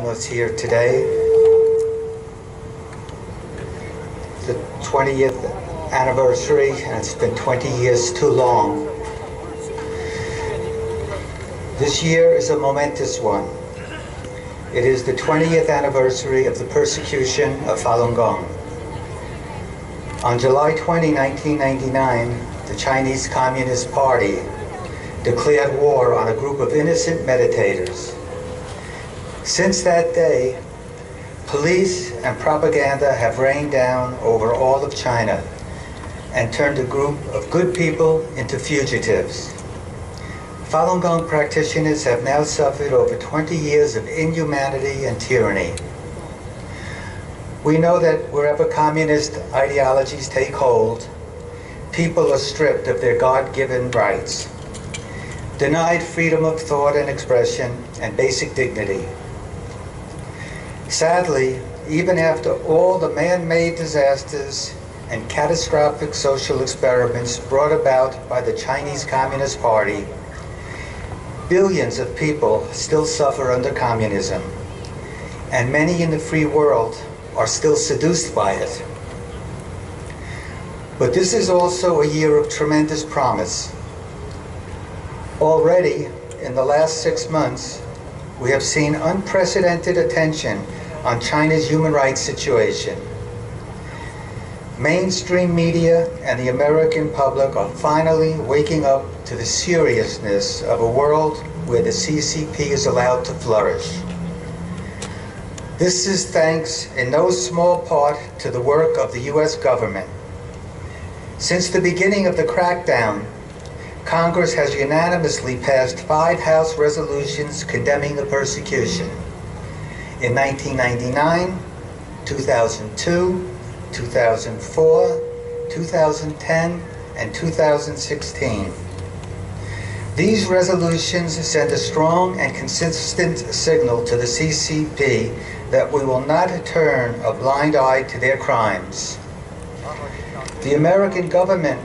us here today. The 20th anniversary, and it's been 20 years too long. This year is a momentous one. It is the 20th anniversary of the persecution of Falun Gong. On July 20, 1999, the Chinese Communist Party declared war on a group of innocent meditators. Since that day, police and propaganda have rained down over all of China and turned a group of good people into fugitives. Falun Gong practitioners have now suffered over 20 years of inhumanity and tyranny. We know that wherever communist ideologies take hold, people are stripped of their God-given rights, denied freedom of thought and expression, and basic dignity. Sadly, even after all the man-made disasters and catastrophic social experiments brought about by the Chinese Communist Party, billions of people still suffer under communism, and many in the free world are still seduced by it. But this is also a year of tremendous promise. Already, in the last 6 months, we have seen unprecedented attention on China's human rights situation. Mainstream media and the American public are finally waking up to the seriousness of a world where the CCP is allowed to flourish. This is thanks in no small part to the work of the U.S. government. Since the beginning of the crackdown, Congress has unanimously passed 5 House resolutions condemning the persecution. In 1999, 2002, 2004, 2010, and 2016. These resolutions send a strong and consistent signal to the CCP that we will not turn a blind eye to their crimes. The American government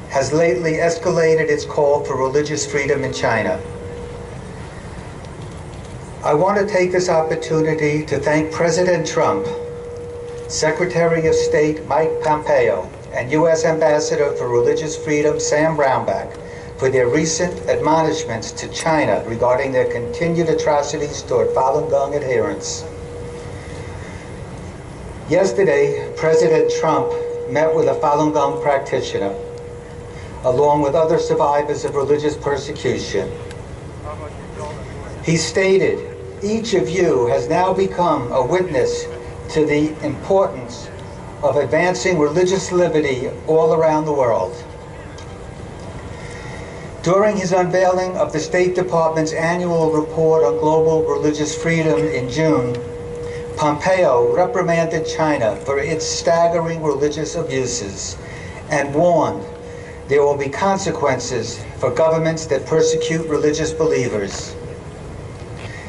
has lately escalated its call for religious freedom in China. I want to take this opportunity to thank President Trump, Secretary of State Mike Pompeo, and U.S. Ambassador for Religious Freedom Sam Brownback for their recent admonishments to China regarding their continued atrocities toward Falun Gong adherents. Yesterday, President Trump met with a Falun Gong practitioner, along with other survivors of religious persecution. He stated, "Each of you has now become a witness to the importance of advancing religious liberty all around the world." During his unveiling of the State Department's annual report on global religious freedom in June, Pompeo reprimanded China for its staggering religious abuses and warned there will be consequences for governments that persecute religious believers.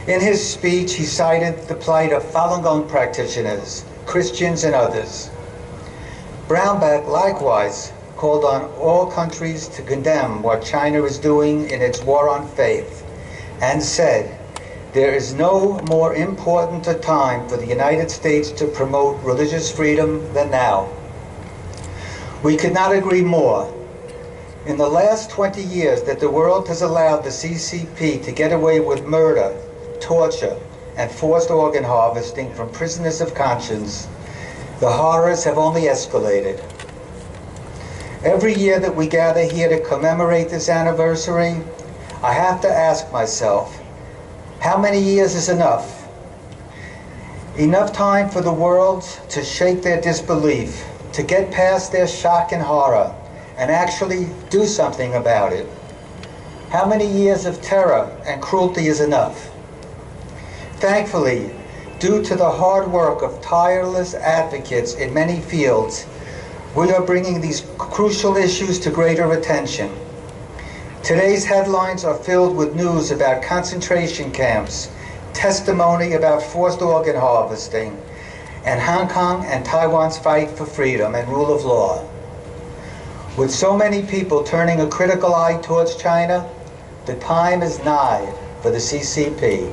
In his speech, he cited the plight of Falun Gong practitioners, Christians, and others. Brownback likewise called on all countries to condemn what China is doing in its war on faith, and said, "There is no more important a time for the United States to promote religious freedom than now." We could not agree more. In the last 20 years that the world has allowed the CCP to get away with murder, torture, and forced organ harvesting from prisoners of conscience, the horrors have only escalated. Every year that we gather here to commemorate this anniversary, I have to ask myself, how many years is enough? Enough time for the world to shake their disbelief, to get past their shock and horror, and actually do something about it. How many years of terror and cruelty is enough? Thankfully, due to the hard work of tireless advocates in many fields, we are bringing these crucial issues to greater attention. Today's headlines are filled with news about concentration camps, testimony about forced organ harvesting, and Hong Kong and Taiwan's fight for freedom and rule of law. With so many people turning a critical eye towards China, the time is nigh for the CCP.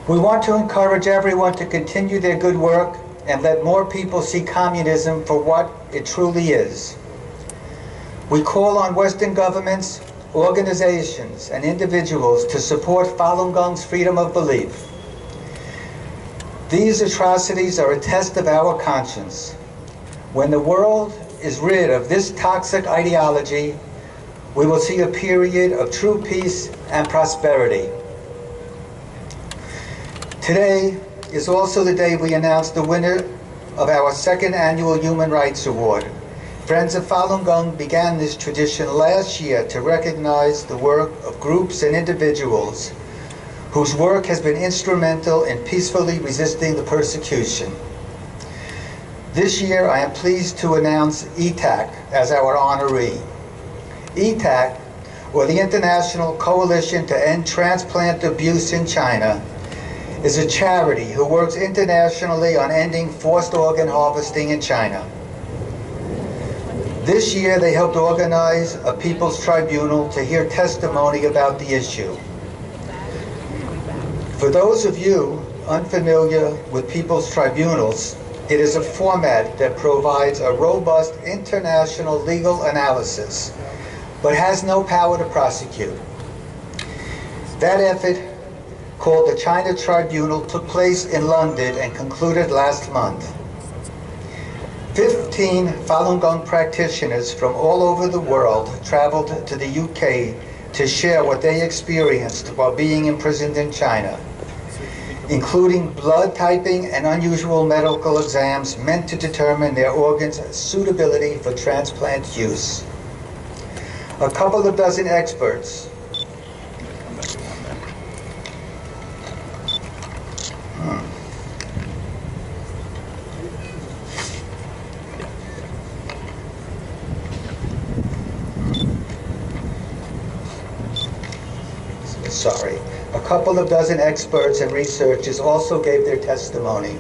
We want to encourage everyone to continue their good work and let more people see communism for what it truly is. We call on Western governments, organizations, and individuals to support Falun Gong's freedom of belief. These atrocities are a test of our conscience. When the world is rid of this toxic ideology, we will see a period of true peace and prosperity. Today is also the day we announce the winner of our second annual Human Rights Award. Friends of Falun Gong began this tradition last year to recognize the work of groups and individuals whose work has been instrumental in peacefully resisting the persecution. This year, I am pleased to announce ETAC as our honoree. ETAC, or the International Coalition to End Transplant Abuse in China, is a charity who works internationally on ending forced organ harvesting in China. This year, they helped organize a People's Tribunal to hear testimony about the issue. For those of you unfamiliar with People's Tribunals, it is a format that provides a robust international legal analysis, but has no power to prosecute. That effort, called the China Tribunal, took place in London and concluded last month. 15 Falun Gong practitioners from all over the world traveled to the UK to share what they experienced while being imprisoned in China, including blood typing and unusual medical exams meant to determine their organs' suitability for transplant use. A couple of dozen experts and researchers also gave their testimony.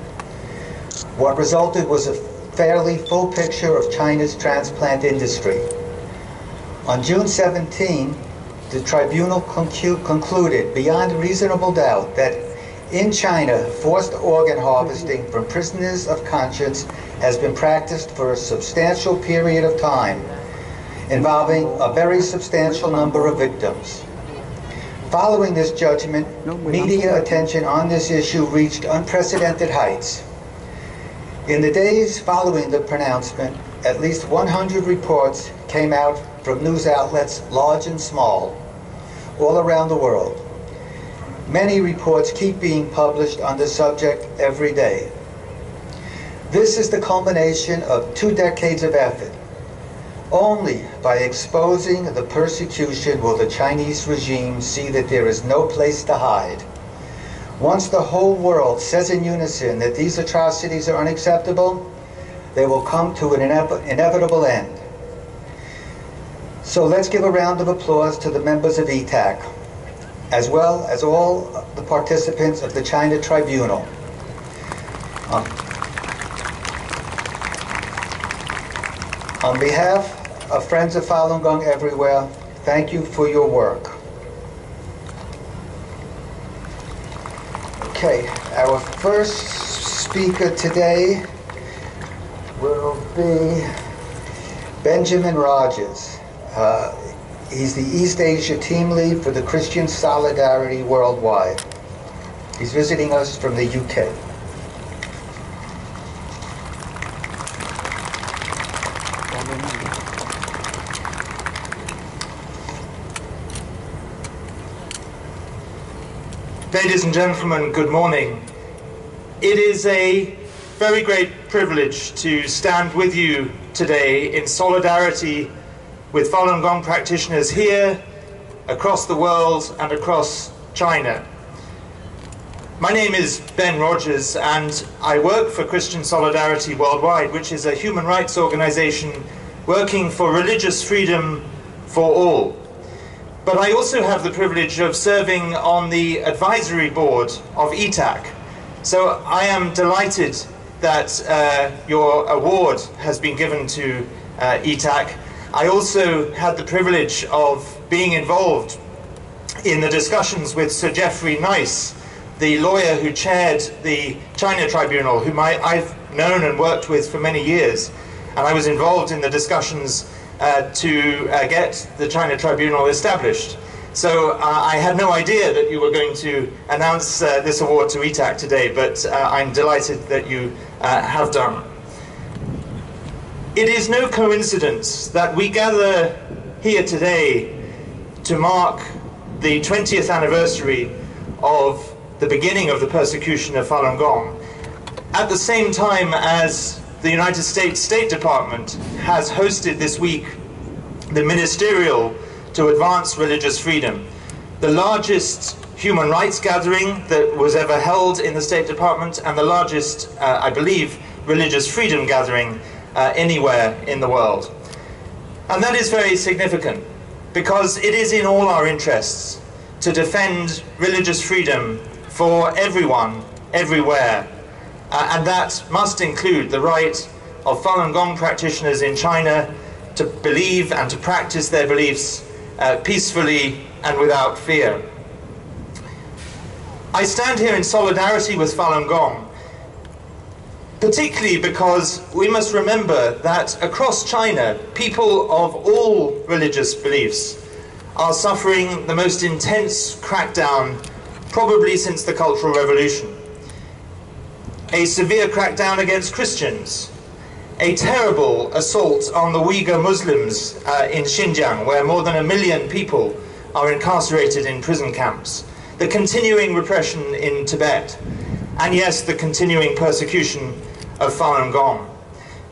What resulted was a fairly full picture of China's transplant industry. On June 17, the tribunal concluded beyond reasonable doubt that in China, forced organ harvesting from prisoners of conscience has been practiced for a substantial period of time, involving a very substantial number of victims. Following this judgment, media attention on this issue reached unprecedented heights. In the days following the pronouncement, at least 100 reports came out from news outlets large and small, all around the world. Many reports keep being published on the subject every day. This is the culmination of 2 decades of effort. Only by exposing the persecution will the Chinese regime see that there is no place to hide. Once the whole world says in unison that these atrocities are unacceptable, they will come to an inevitable end. So let's give a round of applause to the members of ETAC, as well as all the participants of the China Tribunal. On behalf of Friends of Falun Gong everywhere, thank you for your work. Okay, our first speaker today will be Benjamin Rogers. He's the East Asia team lead for the Christian Solidarity Worldwide. He's visiting us from the UK. Ladies and gentlemen, good morning. It is a very great privilege to stand with you today in solidarity with Falun Gong practitioners here, across the world, and across China. My name is Ben Rogers, and I work for Christian Solidarity Worldwide, which is a human rights organization working for religious freedom for all. But I also have the privilege of serving on the advisory board of ETAC. So I am delighted that your award has been given to ETAC. I also had the privilege of being involved in the discussions with Sir Geoffrey Nice, the lawyer who chaired the China Tribunal, whom I've known and worked with for many years, and I was involved in the discussions to get the China Tribunal established. So I had no idea that you were going to announce this award to ETAC today, but I'm delighted that you have done. It is no coincidence that we gather here today to mark the 20th anniversary of the beginning of the persecution of Falun Gong, at the same time as the United States State Department has hosted this week the Ministerial to Advance Religious Freedom, the largest human rights gathering that was ever held in the State Department, and the largest, I believe, religious freedom gathering anywhere in the world. And that is very significant, because it is in all our interests to defend religious freedom for everyone, everywhere, and that must include the right of Falun Gong practitioners in China to believe and to practice their beliefs peacefully and without fear. I stand here in solidarity with Falun Gong, particularly because we must remember that across China, people of all religious beliefs are suffering the most intense crackdown probably since the Cultural Revolution. A severe crackdown against Christians, a terrible assault on the Uyghur Muslims in Xinjiang, where more than 1 million people are incarcerated in prison camps, the continuing repression in Tibet, and yes, the continuing persecution of Falun Gong.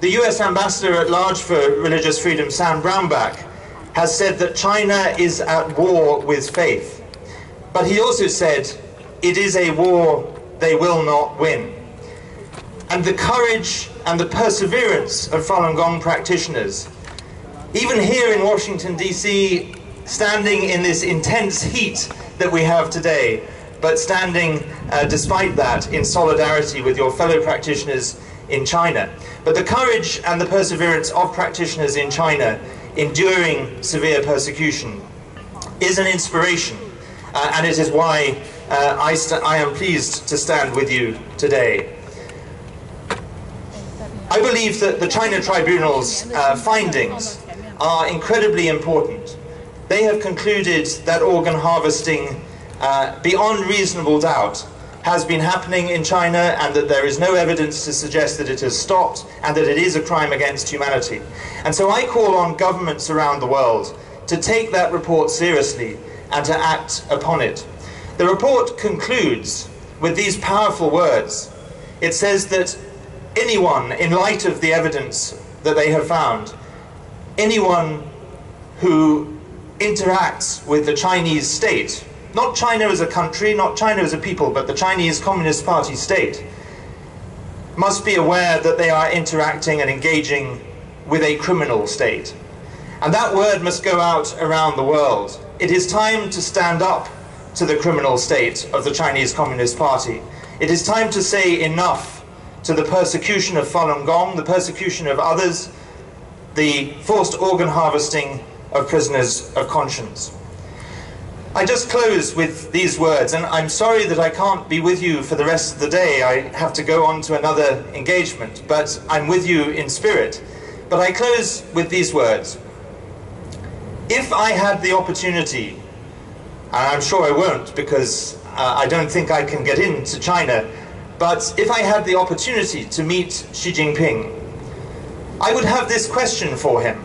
The US Ambassador at Large for Religious Freedom, Sam Brownback, has said that China is at war with faith. But he also said, it is a war they will not win. And the courage and the perseverance of Falun Gong practitioners, even here in Washington, D.C., standing in this intense heat that we have today, but standing, despite that, in solidarity with your fellow practitioners in China. But the courage and the perseverance of practitioners in China enduring severe persecution is an inspiration, and it is why I am pleased to stand with you today. I believe that the China Tribunal's findings are incredibly important. They have concluded that organ harvesting, beyond reasonable doubt, has been happening in China, and that there is no evidence to suggest that it has stopped, and that it is a crime against humanity. And so I call on governments around the world to take that report seriously and to act upon it. The report concludes with these powerful words. It says that anyone, in light of the evidence that they have found, anyone who interacts with the Chinese state, not China as a country, not China as a people, but the Chinese Communist Party state, must be aware that they are interacting and engaging with a criminal state. And that word must go out around the world. It is time to stand up to the criminal state of the Chinese Communist Party. It is time to say enough to the persecution of Falun Gong, the persecution of others, the forced organ harvesting of prisoners of conscience. I just close with these words, and I'm sorry that I can't be with you for the rest of the day. I have to go on to another engagement, but I'm with you in spirit. But I close with these words. If I had the opportunity, and I'm sure I won't because I don't think I can get into China, but if I had the opportunity to meet Xi Jinping, I would have this question for him.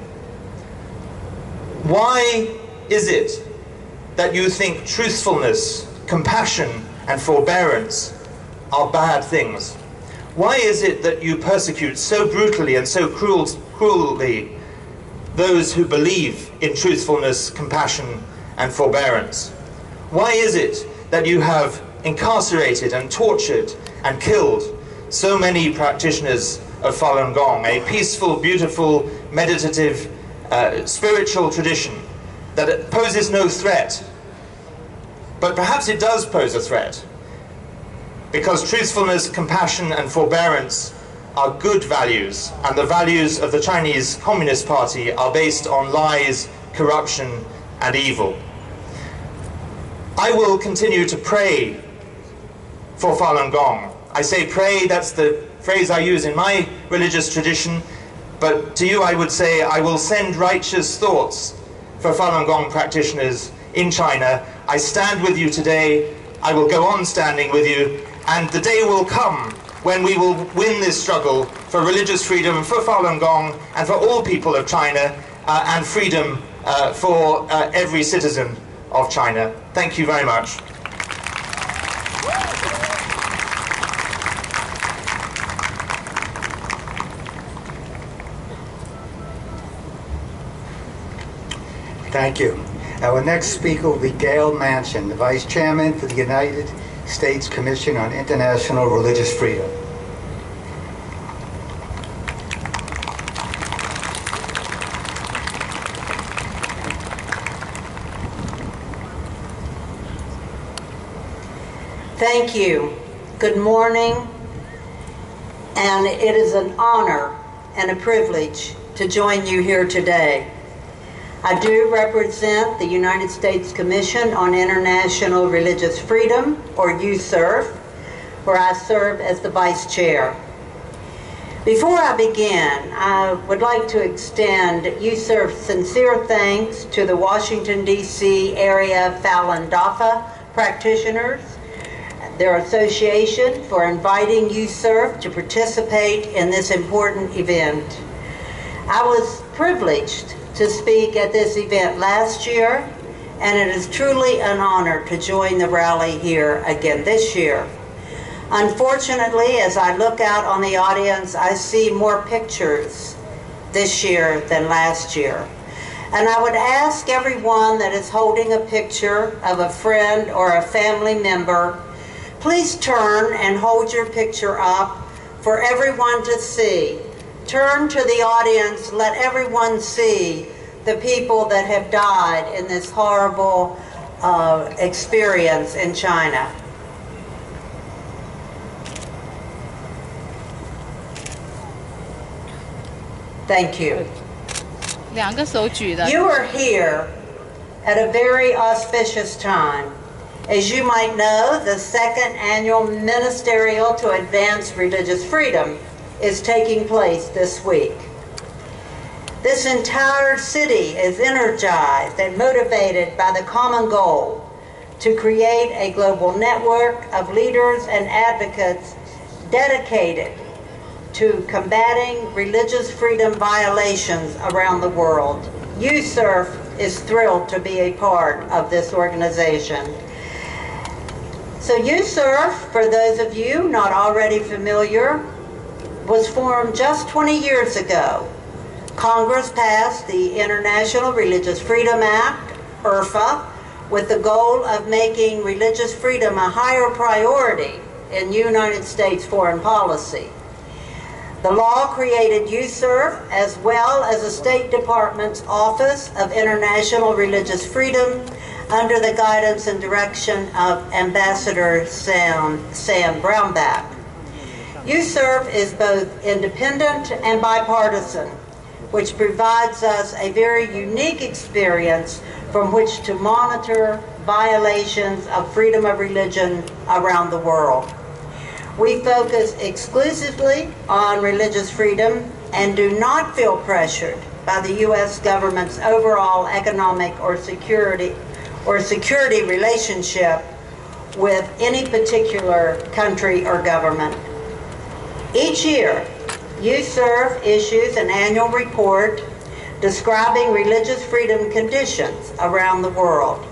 Why is it that you think truthfulness, compassion, and forbearance are bad things? Why is it that you persecute so brutally and so cruelly those who believe in truthfulness, compassion, and forbearance? Why is it that you have incarcerated and tortured and killed so many practitioners of Falun Gong, a peaceful, beautiful, meditative, spiritual tradition that poses no threat? But perhaps it does pose a threat, because truthfulness, compassion, and forbearance are good values, and the values of the Chinese Communist Party are based on lies, corruption, and evil. I will continue to pray for Falun Gong. I say pray, that's the phrase I use in my religious tradition, but to you I would say I will send righteous thoughts for Falun Gong practitioners in China. I stand with you today, I will go on standing with you, and the day will come when we will win this struggle for religious freedom, for Falun Gong, and for all people of China, and freedom for every citizen of China. Thank you very much. Thank you. Our next speaker will be Gail Manchin, the Vice Chairman for the United States Commission on International Religious Freedom. Thank you. Good morning, and it is an honor and a privilege to join you here today. I do represent the United States Commission on International Religious Freedom, or USCIRF, where I serve as the Vice Chair. Before I begin, I would like to extend USCIRF's sincere thanks to the Washington, D.C. area Falun Dafa practitioners, their association, for inviting USCIRF to participate in this important event. I was privileged to speak at this event last year, and it is truly an honor to join the rally here again this year. Unfortunately, as I look out on the audience, I see more pictures this year than last year. And I would ask everyone that is holding a picture of a friend or a family member, please turn and hold your picture up for everyone to see. Turn to the audience, let everyone see the people that have died in this horrible experience in China. Thank you. You are here at a very auspicious time. As you might know, the second annual Ministerial to Advance Religious Freedom is taking place this week. This entire city is energized and motivated by the common goal to create a global network of leaders and advocates dedicated to combating religious freedom violations around the world. USCIRF is thrilled to be a part of this organization. So USCIRF, for those of you not already familiar, was formed just 20 years ago. Congress passed the International Religious Freedom Act, IRFA, with the goal of making religious freedom a higher priority in United States foreign policy. The law created USCIRF as well as the State Department's Office of International Religious Freedom under the guidance and direction of Ambassador Sam Brownback. USCIRF is both independent and bipartisan, which provides us a very unique experience from which to monitor violations of freedom of religion around the world. We focus exclusively on religious freedom and do not feel pressured by the U.S. government's overall economic or security relationship with any particular country or government. Each year, USCIRF issues an annual report describing religious freedom conditions around the world.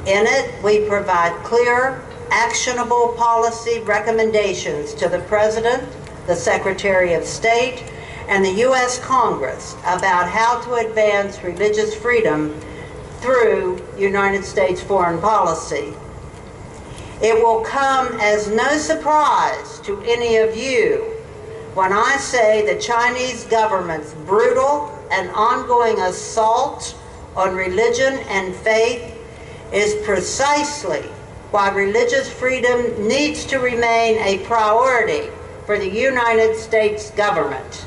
In it, we provide clear, actionable policy recommendations to the President, the Secretary of State, and the U.S. Congress about how to advance religious freedom through United States foreign policy. It will come as no surprise to any of you when I say the Chinese government's brutal and ongoing assault on religion and faith is precisely why religious freedom needs to remain a priority for the United States government.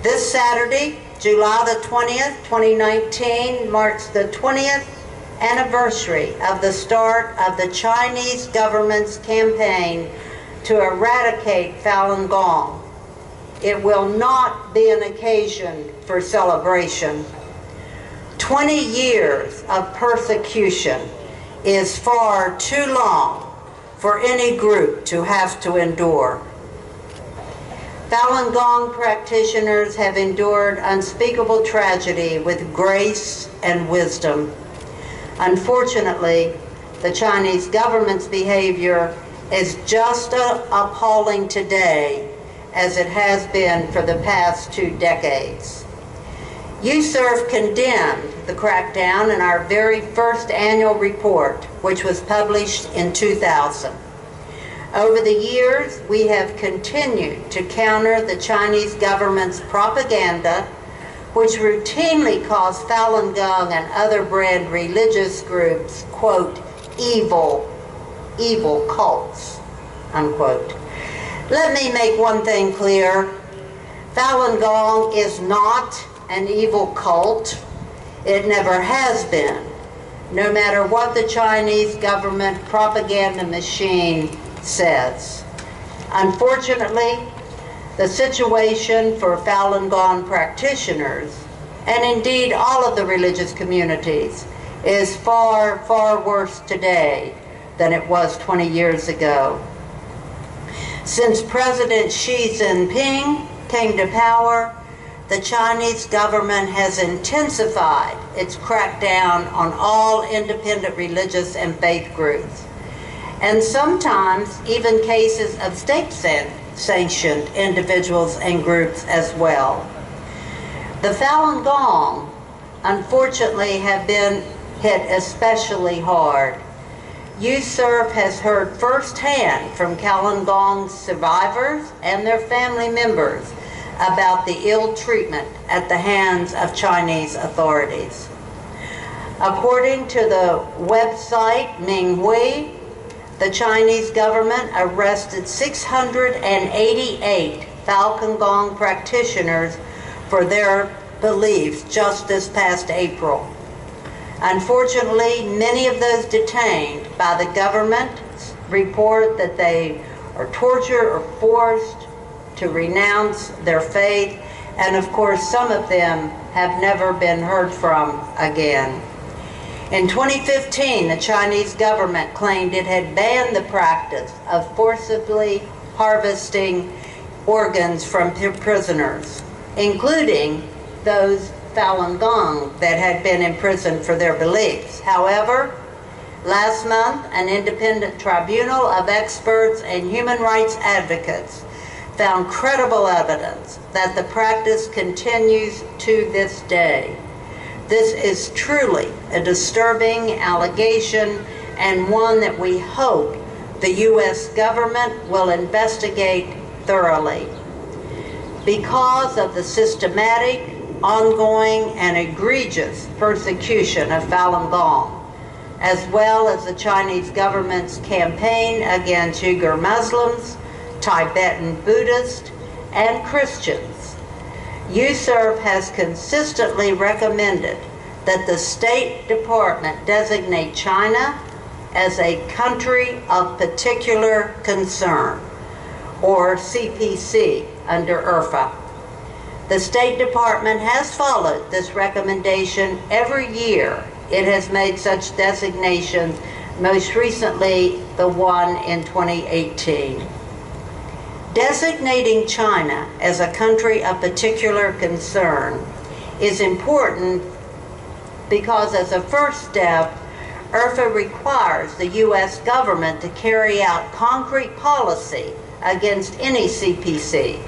This Saturday, July the 20th, 2019, marks the 20th anniversary of the start of the Chinese government's campaign to eradicate Falun Gong. It will not be an occasion for celebration. 20 years of persecution is far too long for any group to have to endure. Falun Gong practitioners have endured unspeakable tragedy with grace and wisdom. Unfortunately, the Chinese government's behavior is just as appalling today as it has been for the past 2 decades. USERF condemned the crackdown in our very first annual report, which was published in 2000. Over the years, we have continued to counter the Chinese government's propaganda, which routinely calls Falun Gong and other brand religious groups, quote, evil cults, unquote. Let me make one thing clear. Falun Gong is not an evil cult. It never has been, no matter what the Chinese government propaganda machine says. Unfortunately, the situation for Falun Gong practitioners, and indeed all of the religious communities, is far, far worse today than it was 20 years ago. Since President Xi Jinping came to power, the Chinese government has intensified its crackdown on all independent religious and faith groups, and sometimes even cases of state-sanctioned individuals and groups as well. The Falun Gong, unfortunately, have been hit especially hard. USERF has heard firsthand from Falun Gong survivors and their family members about the ill treatment at the hands of Chinese authorities. According to the website Minghui, the Chinese government arrested 688 Falun Gong practitioners for their beliefs just this past April. Unfortunately, many of those detained by the government report that they are tortured or forced to renounce their faith, and of course some of them have never been heard from again. In 2015, the Chinese government claimed it had banned the practice of forcibly harvesting organs from prisoners, including those Falun Gong that had been imprisoned for their beliefs. However, last month, an independent tribunal of experts and human rights advocates found credible evidence that the practice continues to this day. This is truly a disturbing allegation, and one that we hope the U.S. government will investigate thoroughly. Because of the systematic, ongoing, and egregious persecution of Falun Gong, as well as the Chinese government's campaign against Uyghur Muslims, Tibetan Buddhists, and Christians, USERF has consistently recommended that the State Department designate China as a country of particular concern, or CPC, under IRFA. The State Department has followed this recommendation every year. It has made such designations, most recently the one in 2018. Designating China as a country of particular concern is important because, as a first step, IRFA requires the U.S. government to carry out concrete policy against any CPC.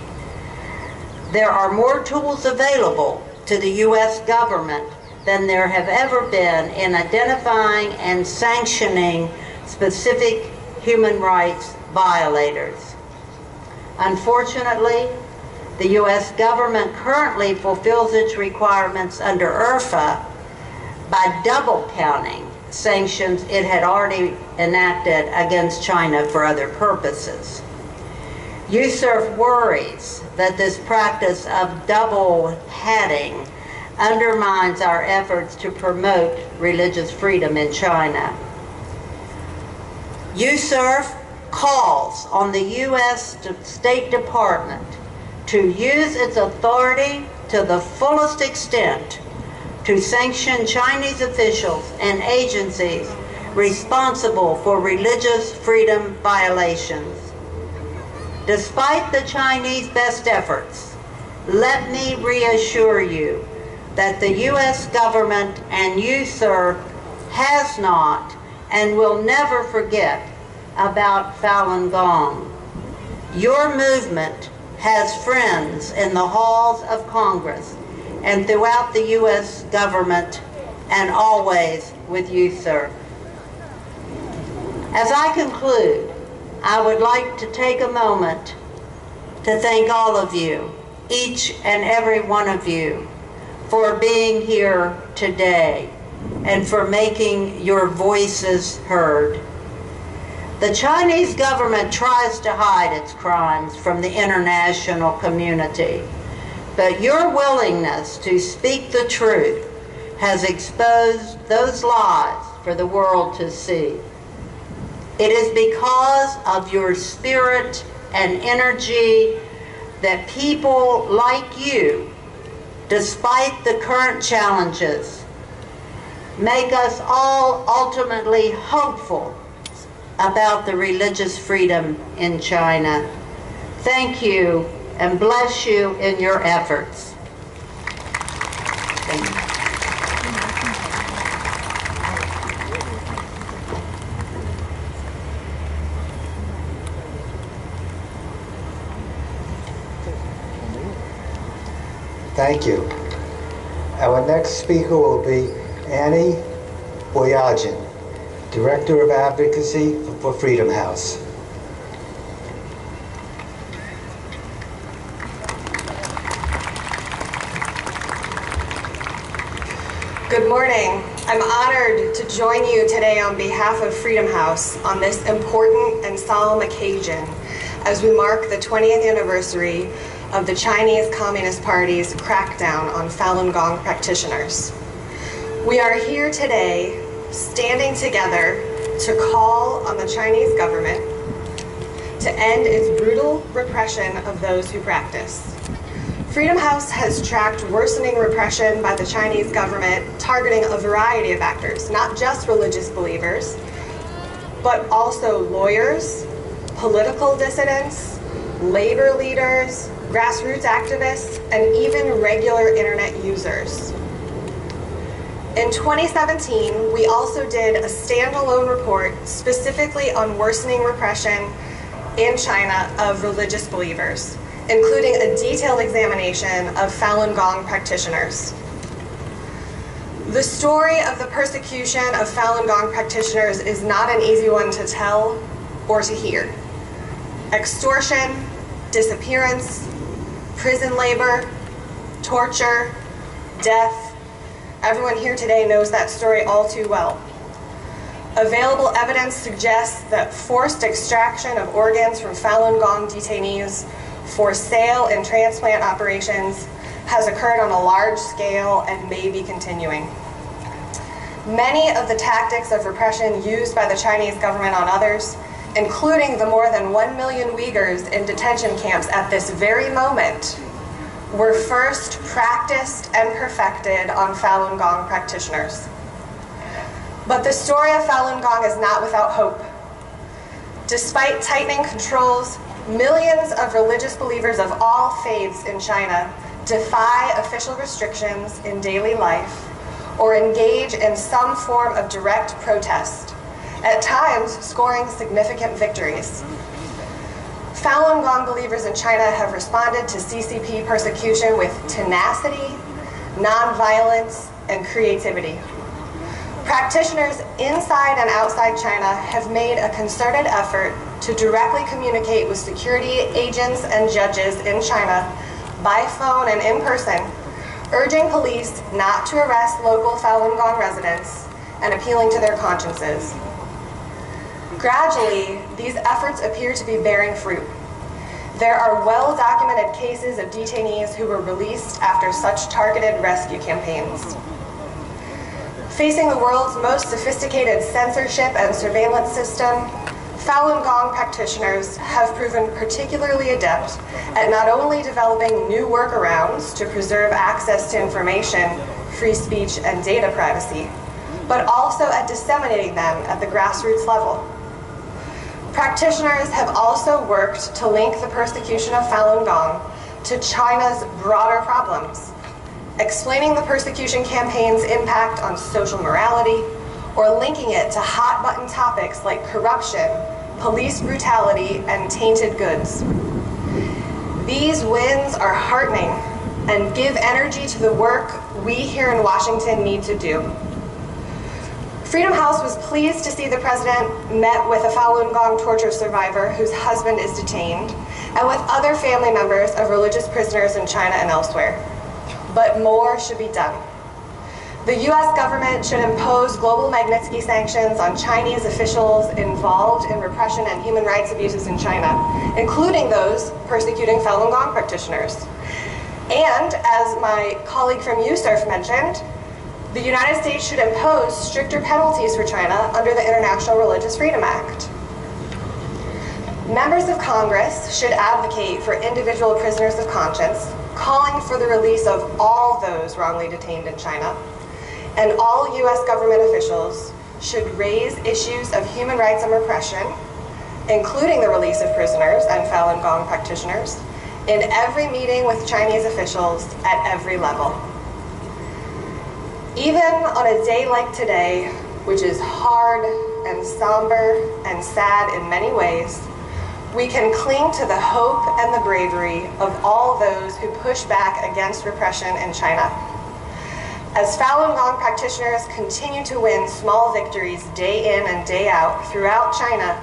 There are more tools available to the U.S. government than there have ever been in identifying and sanctioning specific human rights violators. Unfortunately, the U.S. government currently fulfills its requirements under IRFA by double counting sanctions it had already enacted against China for other purposes. USERF worries that this practice of double hatting undermines our efforts to promote religious freedom in China. USCIRF calls on the U.S. State Department to use its authority to the fullest extent to sanction Chinese officials and agencies responsible for religious freedom violations. Despite the Chinese best efforts, let me reassure you that the U.S. government and USCIRF has not and will never forget about Falun Gong. Your movement has friends in the halls of Congress and throughout the U.S. government, and always with USCIRF. As I conclude, I would like to take a moment to thank all of you, each and every one of you, for being here today and for making your voices heard. The Chinese government tries to hide its crimes from the international community, but your willingness to speak the truth has exposed those lies for the world to see. It is because of your spirit and energy that people like you, despite the current challenges, make us all ultimately hopeful about the religious freedom in China. Thank you, and bless you in your efforts. Thank you. Thank you. Our next speaker will be Annie Boyajin, Director of Advocacy for Freedom House. Good morning. I'm honored to join you today on behalf of Freedom House on this important and solemn occasion as we mark the 20th anniversary of the Chinese Communist Party's crackdown on Falun Gong practitioners. We are here today standing together to call on the Chinese government to end its brutal repression of those who practice. Freedom House has tracked worsening repression by the Chinese government targeting a variety of actors, not just religious believers, but also lawyers, political dissidents, labor leaders, grassroots activists, and even regular internet users. In 2017, we also did a standalone report specifically on worsening repression in China of religious believers, including a detailed examination of Falun Gong practitioners. The story of the persecution of Falun Gong practitioners is not an easy one to tell or to hear. Extortion, disappearance, prison labor, torture, death. Everyone here today knows that story all too well. Available evidence suggests that forced extraction of organs from Falun Gong detainees for sale in transplant operations has occurred on a large scale and may be continuing. Many of the tactics of repression used by the Chinese government on others, including the more than 1 million Uyghurs in detention camps at this very moment, were first practiced and perfected on Falun Gong practitioners. But the story of Falun Gong is not without hope. Despite tightening controls, millions of religious believers of all faiths in China defy official restrictions in daily life or engage in some form of direct protest, at times scoring significant victories. Falun Gong believers in China have responded to CCP persecution with tenacity, nonviolence, and creativity. Practitioners inside and outside China have made a concerted effort to directly communicate with security agents and judges in China by phone and in person, urging police not to arrest local Falun Gong residents and appealing to their consciences. Gradually, these efforts appear to be bearing fruit. There are well-documented cases of detainees who were released after such targeted rescue campaigns. Facing the world's most sophisticated censorship and surveillance system, Falun Gong practitioners have proven particularly adept at not only developing new workarounds to preserve access to information, free speech, and data privacy, but also at disseminating them at the grassroots level. Practitioners have also worked to link the persecution of Falun Gong to China's broader problems, explaining the persecution campaign's impact on social morality, or linking it to hot-button topics like corruption, police brutality, and tainted goods. These wins are heartening and give energy to the work we here in Washington need to do. Freedom House was pleased to see the president met with a Falun Gong torture survivor whose husband is detained, and with other family members of religious prisoners in China and elsewhere. But more should be done. The US government should impose global Magnitsky sanctions on Chinese officials involved in repression and human rights abuses in China, including those persecuting Falun Gong practitioners. And, as my colleague from USERF mentioned, the United States should impose stricter penalties for China under the International Religious Freedom Act. Members of Congress should advocate for individual prisoners of conscience, calling for the release of all those wrongly detained in China. And all US government officials should raise issues of human rights and repression, including the release of prisoners and Falun Gong practitioners, in every meeting with Chinese officials at every level. Even on a day like today, which is hard and somber and sad in many ways, we can cling to the hope and the bravery of all those who push back against repression in China. As Falun Gong practitioners continue to win small victories day in and day out throughout China,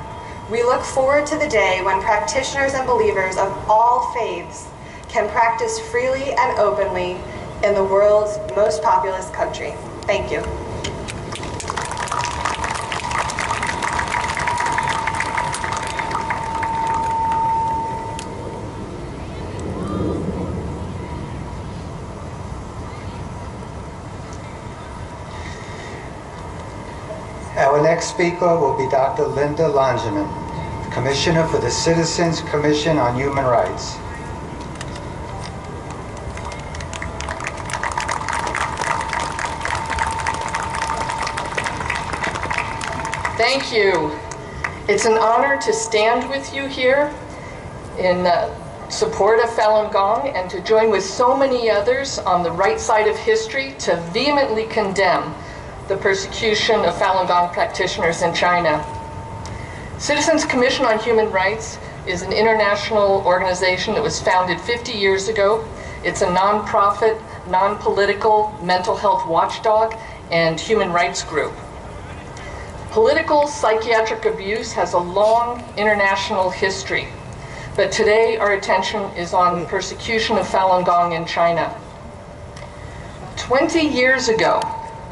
we look forward to the day when practitioners and believers of all faiths can practice freely and openly in the world's most populous country. Thank you. Our next speaker will be Dr. Linda Langeman, Commissioner for the Citizens Commission on Human Rights. Thank you. It's an honor to stand with you here in support of Falun Gong and to join with so many others on the right side of history to vehemently condemn the persecution of Falun Gong practitioners in China. Citizens Commission on Human Rights is an international organization that was founded 50 years ago. It's a nonprofit, non-political mental health watchdog and human rights group. Political psychiatric abuse has a long international history, but today our attention is on the persecution of Falun Gong in China. 20 years ago,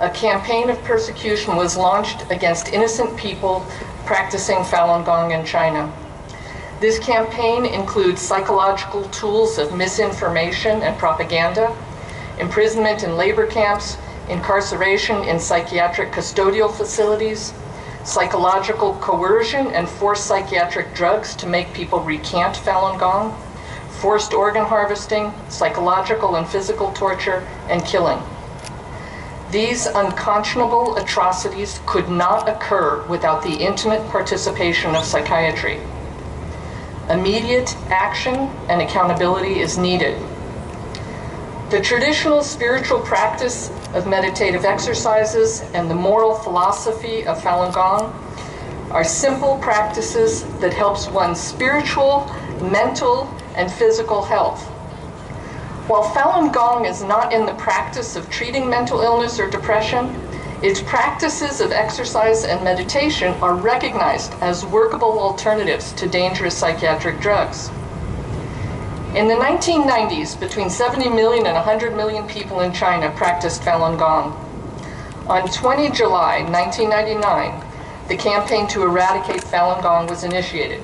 a campaign of persecution was launched against innocent people practicing Falun Gong in China. This campaign includes psychological tools of misinformation and propaganda, imprisonment in labor camps, incarceration in psychiatric custodial facilities, psychological coercion and forced psychiatric drugs to make people recant Falun Gong, forced organ harvesting, psychological and physical torture, and killing. These unconscionable atrocities could not occur without the intimate participation of psychiatry. Immediate action and accountability is needed. The traditional spiritual practice of meditative exercises and the moral philosophy of Falun Gong are simple practices that helps one's spiritual, mental, and physical health. While Falun Gong is not in the practice of treating mental illness or depression, its practices of exercise and meditation are recognized as workable alternatives to dangerous psychiatric drugs. In the 1990s, between 70 million and 100 million people in China practiced Falun Gong. On 20 July 1999, the campaign to eradicate Falun Gong was initiated.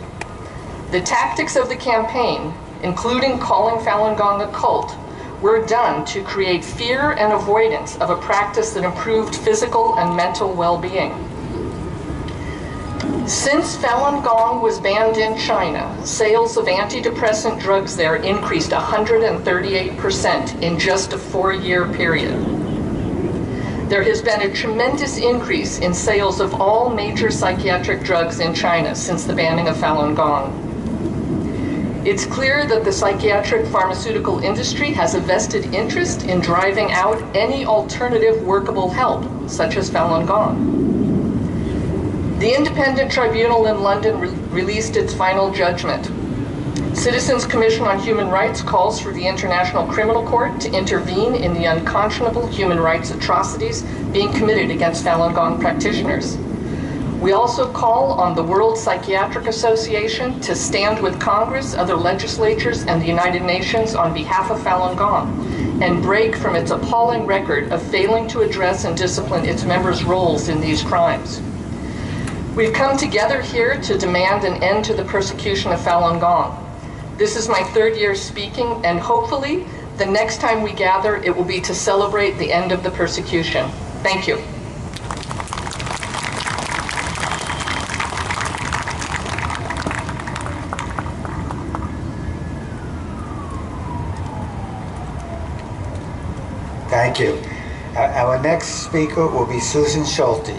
The tactics of the campaign, including calling Falun Gong a cult, were done to create fear and avoidance of a practice that improved physical and mental well-being. Since Falun Gong was banned in China, sales of antidepressant drugs there increased 138% in just a 4-year period. There has been a tremendous increase in sales of all major psychiatric drugs in China since the banning of Falun Gong. It's clear that the psychiatric pharmaceutical industry has a vested interest in driving out any alternative workable help, such as Falun Gong. The Independent Tribunal in London released its final judgment. Citizens Commission on Human Rights calls for the International Criminal Court to intervene in the unconscionable human rights atrocities being committed against Falun Gong practitioners. We also call on the World Psychiatric Association to stand with Congress, other legislatures, and the United Nations on behalf of Falun Gong and break from its appalling record of failing to address and discipline its members' roles in these crimes. We've come together here to demand an end to the persecution of Falun Gong. This is my 3rd year speaking, and hopefully the next time we gather, it will be to celebrate the end of the persecution. Thank you. Thank you. Our next speaker will be Susan Schulte,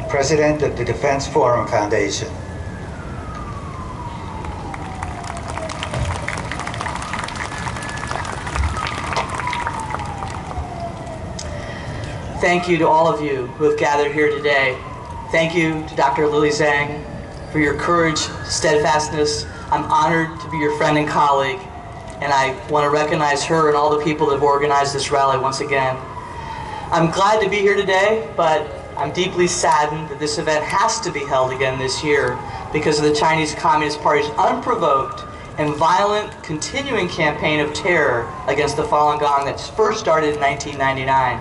President of the Defense Forum Foundation. Thank you to all of you who have gathered here today. Thank you to Dr. Lily Zhang for your courage, steadfastness. I'm honored to be your friend and colleague, and I want to recognize her and all the people that have organized this rally once again. I'm glad to be here today, but I'm deeply saddened that this event has to be held again this year because of the Chinese Communist Party's unprovoked and violent continuing campaign of terror against the Falun Gong that first started in 1999.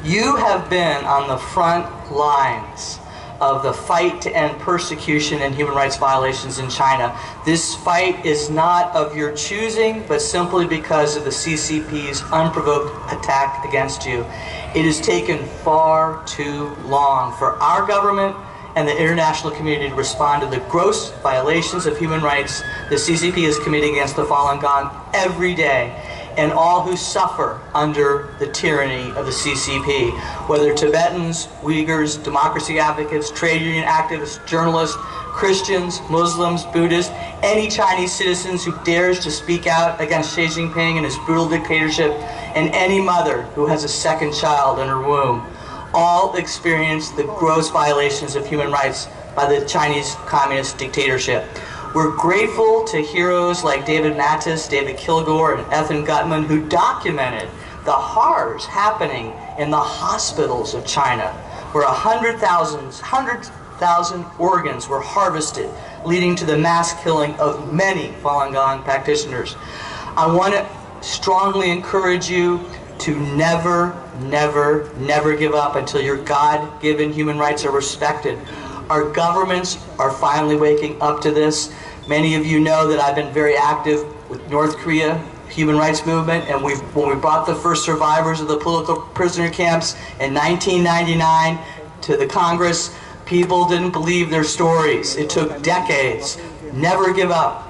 You have been on the front lines of the fight to end persecution and human rights violations in China. This fight is not of your choosing, but simply because of the CCP's unprovoked attack against you. It has taken far too long for our government and the international community to respond to the gross violations of human rights the CCP is committing against the Falun Gong every day, and all who suffer under the tyranny of the CCP, whether Tibetans, Uyghurs, democracy advocates, trade union activists, journalists, Christians, Muslims, Buddhists, any Chinese citizens who dares to speak out against Xi Jinping and his brutal dictatorship, and any mother who has a second child in her womb, all experience the gross violations of human rights by the Chinese Communist dictatorship. We're grateful to heroes like David Matas, David Kilgore, and Ethan Gutman, who documented the horrors happening in the hospitals of China, where 100,000 organs were harvested, leading to the mass killing of many Falun Gong practitioners. I want to strongly encourage you to never, never, never give up until your God-given human rights are respected. Our governments are finally waking up to this. Many of you know that I've been very active with North Korea human rights movement, and when we brought the first survivors of the political prisoner camps in 1999 to the Congress, people didn't believe their stories. It took decades. Never give up.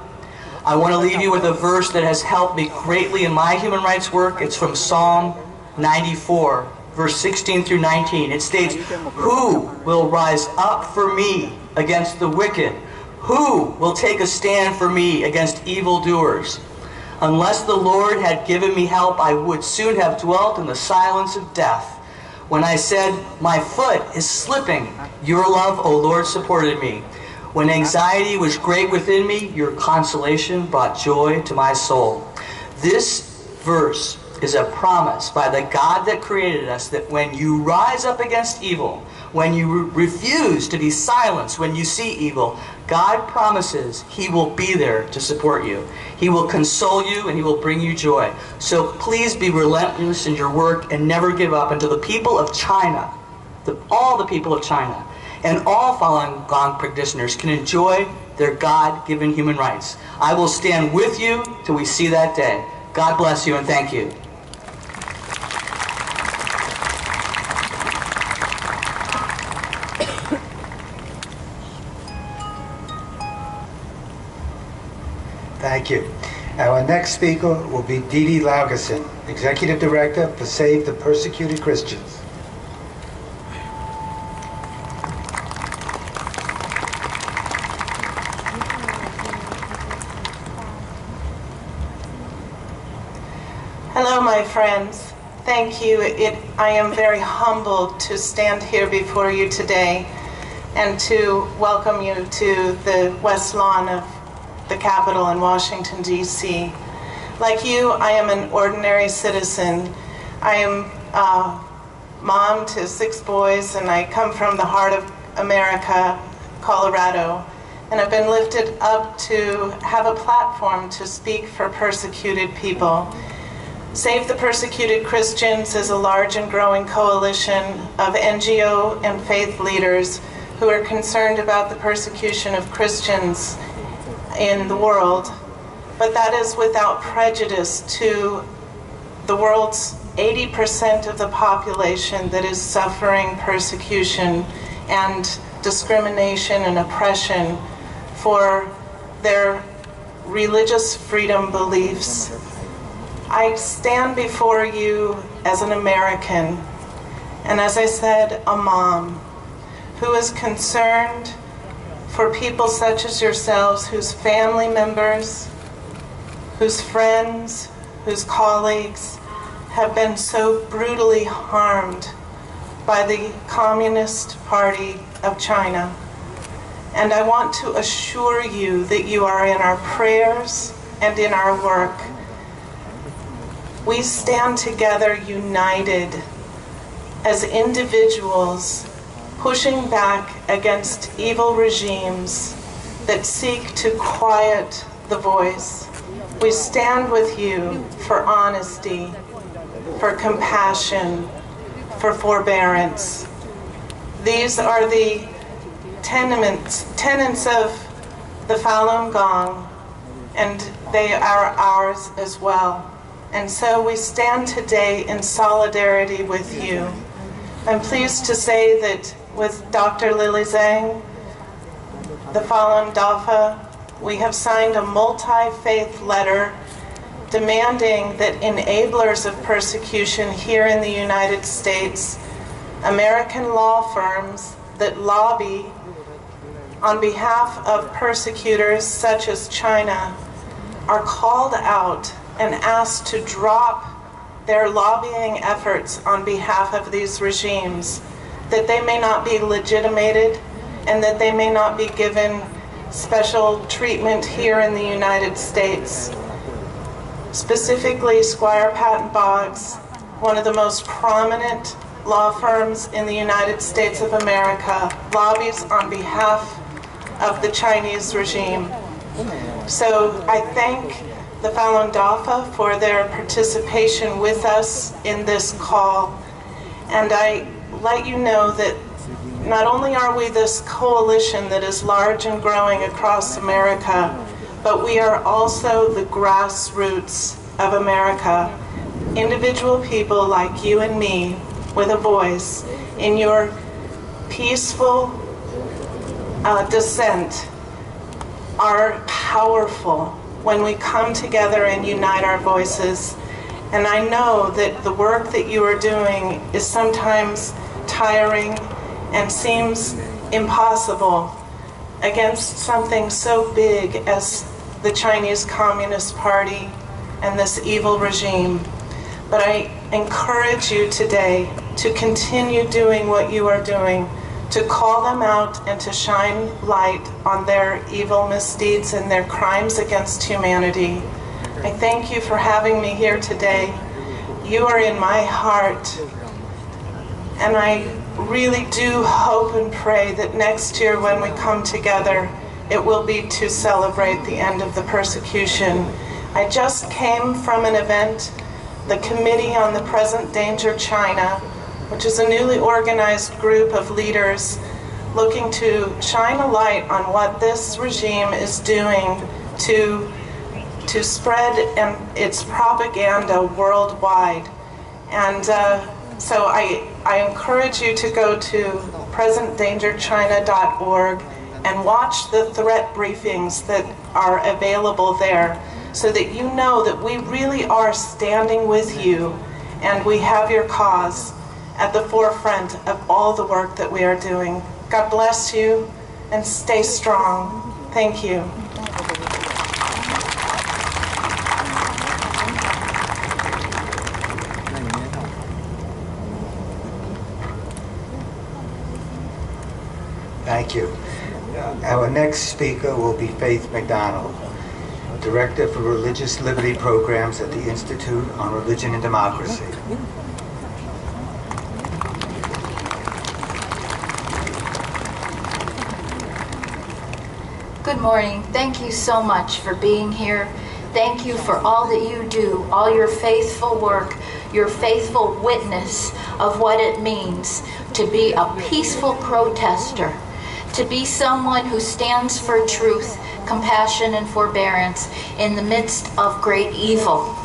I want to leave you with a verse that has helped me greatly in my human rights work. It's from Psalm 94. Verse 16 through 19, it states, "Who will rise up for me against the wicked? Who will take a stand for me against evildoers? Unless the Lord had given me help, I would soon have dwelt in the silence of death. When I said, my foot is slipping, your love, O Lord, supported me. When anxiety was great within me, your consolation brought joy to my soul." This verse is a promise by the God that created us that when you rise up against evil, when you refuse to be silenced when you see evil, God promises He will be there to support you. He will console you and He will bring you joy. So please be relentless in your work and never give up until the people of China, all the people of China, and all Falun Gong practitioners can enjoy their God-given human rights. I will stand with you till we see that day. God bless you and thank you. Thank you. Our next speaker will be Dee Dee Laugerson, Executive Director for Save the Persecuted Christians. Hello, my friends. Thank you. I am very humbled to stand here before you today and to welcome you to the West Lawn of the Capitol in Washington, D.C. Like you, I am an ordinary citizen. I am mom to 6 boys, and I come from the heart of America, Colorado. And I've been lifted up to have a platform to speak for persecuted people. Save the Persecuted Christians is a large and growing coalition of NGO and faith leaders who are concerned about the persecution of Christians in the world, but that is without prejudice to the world's 80% of the population that is suffering persecution and discrimination and oppression for their religious freedom beliefs. I stand before you as an American, and as I said, a mom who is concerned for people such as yourselves, whose family members, whose friends, whose colleagues have been so brutally harmed by the Communist Party of China. And I want to assure you that you are in our prayers and in our work. We stand together united as individuals, pushing back against evil regimes that seek to quiet the voice. We stand with you for honesty, for compassion, for forbearance. These are the tenets of the Falun Gong, and they are ours as well. And so we stand today in solidarity with you. I'm pleased to say that with Dr. Lily Zhang, the Falun Dafa, we have signed a multi-faith letter demanding that enablers of persecution here in the United States, American law firms that lobby on behalf of persecutors such as China, are called out and asked to drop their lobbying efforts on behalf of these regimes, that they may not be legitimated and that they may not be given special treatment here in the United States. Specifically, Squire Patton Boggs, one of the most prominent law firms in the United States of America, lobbies on behalf of the Chinese regime. So I thank the Falun Dafa for their participation with us in this call. And I let you know that not only are we this coalition that is large and growing across America, but we are also the grassroots of America. Individual people like you and me with a voice in your peaceful dissent are powerful when we come together and unite our voices. And I know that the work that you are doing is sometimes tiring and seems impossible against something so big as the Chinese Communist Party and this evil regime. But I encourage you today to continue doing what you are doing, to call them out and to shine light on their evil misdeeds and their crimes against humanity. I thank you for having me here today. You are in my heart, and I really do hope and pray that next year when we come together, it will be to celebrate the end of the persecution. I just came from an event, the Committee on the Present Danger China, which is a newly organized group of leaders looking to shine a light on what this regime is doing to spread its propaganda worldwide. And so I encourage you to go to presentdangerchina.org and watch the threat briefings that are available there, so that you know that we really are standing with you and we have your cause at the forefront of all the work that we are doing. God bless you and stay strong. Thank you. Thank you. Our next speaker will be Faith McDonald, Director for Religious Liberty Programs at the Institute on Religion and Democracy. Good morning. Thank you so much for being here. Thank you for all that you do, all your faithful work, your faithful witness of what it means to be a peaceful protester, to be someone who stands for truth, compassion, and forbearance in the midst of great evil.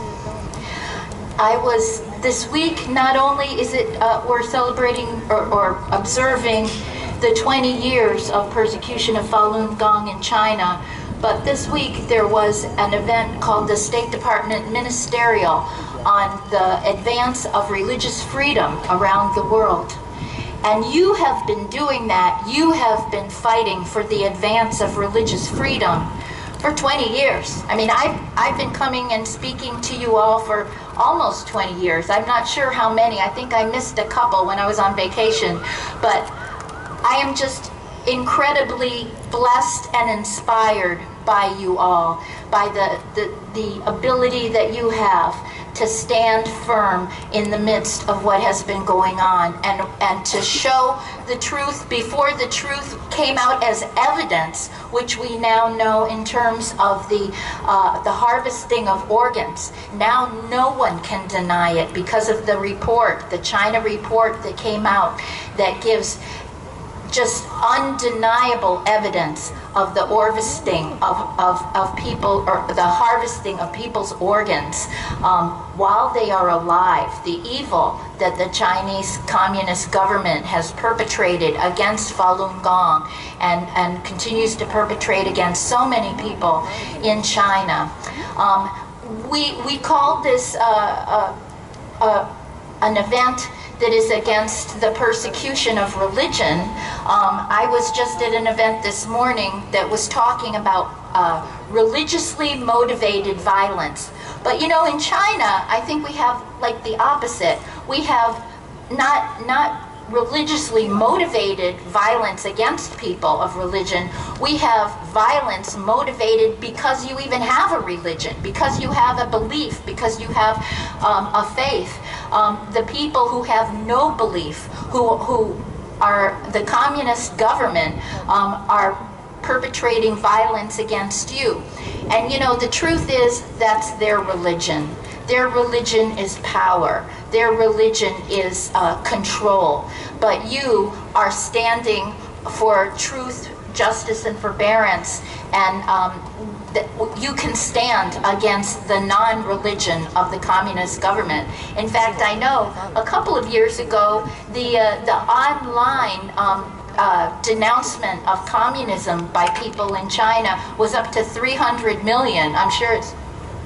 This week, not only is it we're celebrating or observing the 20 years of persecution of Falun Gong in China, but this week there was an event called the State Department Ministerial on the advance of religious freedom around the world. And you have been doing that. You have been fighting for the advance of religious freedom for 20 years. I mean, I've been coming and speaking to you all for almost 20 years. I'm not sure how many. I think I missed a couple when I was on vacation. But I am just incredibly blessed and inspired by you all, by the ability that you have to stand firm in the midst of what has been going on, and to show the truth before the truth came out as evidence, which we now know in terms of the harvesting of organs. Now no one can deny it because of the report, the China report that came out that gives just undeniable evidence of the harvesting of people, or the harvesting of people's organs while they are alive. The evil that the Chinese Communist government has perpetrated against Falun Gong and continues to perpetrate against so many people in China. We called this an event that is against the persecution of religion. I was just at an event this morning that was talking about religiously motivated violence. But you know, in China, I think we have like the opposite. We have not religiously motivated violence against people of religion. We have violence motivated because you even have a religion, because you have a belief, because you have a faith. The people who have no belief, who are the communist government, are perpetrating violence against you. And you know, the truth is, that's their religion. Their religion is power. Their religion is control. But you are standing for truth, justice, and forbearance, and you can stand against the non-religion of the communist government. In fact, I know a couple of years ago, the online denouncement of communism by people in China was up to 300 million. I'm sure it's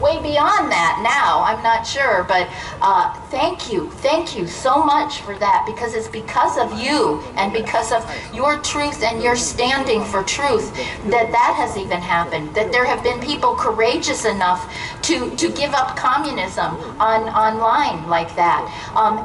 way beyond that now, I'm not sure, but thank you so much for that, because it's because of you and because of your truth and your standing for truth that has even happened, that there have been people courageous enough to give up communism online like that.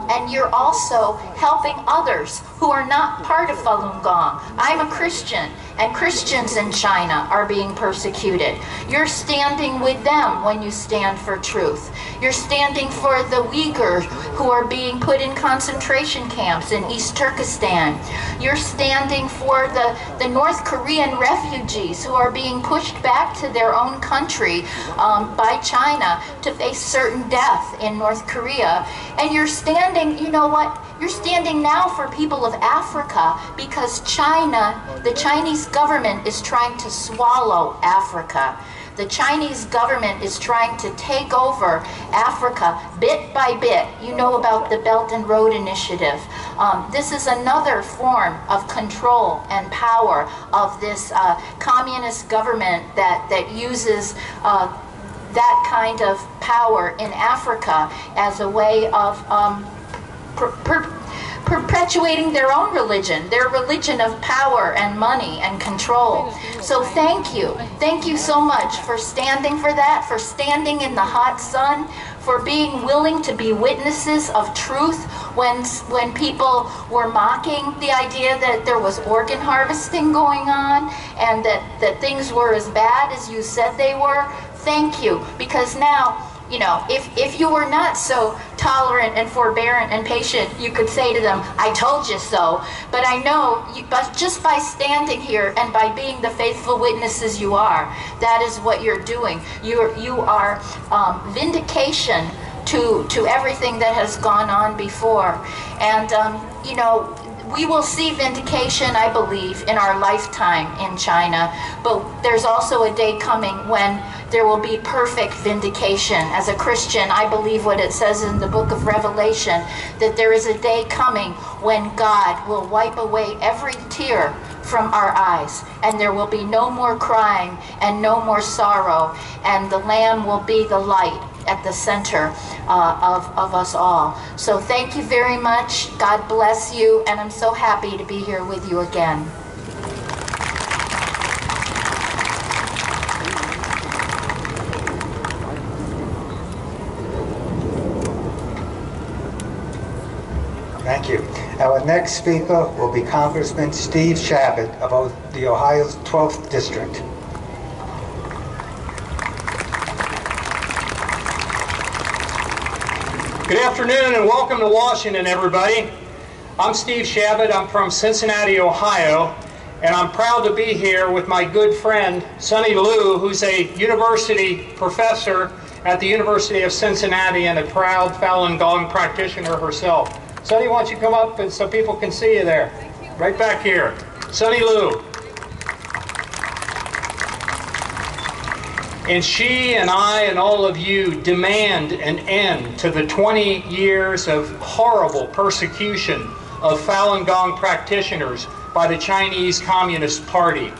And you're also helping others who are not part of Falun Gong. I'm a Christian, and Christians in China are being persecuted. You're standing with them when you stand for truth. You're standing for the Uyghurs who are being put in concentration camps in East Turkestan. You're standing for the North Korean refugees who are being pushed back to their own country by China to face certain death in North Korea. And you're standing, you know what? You're standing now for people of Africa because China, the Chinese government is trying to swallow Africa. The Chinese government is trying to take over Africa bit by bit. You know about the Belt and Road Initiative. This is another form of control and power of this communist government that uses that kind of power in Africa as a way of perpetuating their own religion, their religion of power and money and control. So thank you. Thank you so much for standing for that, for standing in the hot sun, for being willing to be witnesses of truth when people were mocking the idea that there was organ harvesting going on and that things were as bad as you said they were. Thank you, because now, you know, if you were not so tolerant and forbearant and patient, you could say to them, I told you so. But I know, but just by standing here and by being the faithful witnesses you are, that is what you're doing. You are vindication to everything that has gone on before. And, you know, we will see vindication, I believe, in our lifetime in China, but there's also a day coming when there will be perfect vindication. As a Christian, I believe what it says in the book of Revelation, that there is a day coming when God will wipe away every tear from our eyes, and there will be no more crying and no more sorrow, and the Lamb will be the light at the center of us all. So thank you very much. God bless you, and I'm so happy to be here with you again. Thank you. Our next speaker will be Congressman Steve Chabot of the Ohio's 12th District. Good afternoon and welcome to Washington, everybody. I'm Steve Chabot. I'm from Cincinnati, Ohio, and I'm proud to be here with my good friend, Sonny Liu, who's a university professor at the University of Cincinnati and a proud Falun Gong practitioner herself. Sonny, why don't you come up and so people can see you there? Right back here. Sonny Liu. And she and I and all of you demand an end to the 20 years of horrible persecution of Falun Gong practitioners by the Chinese Communist Party.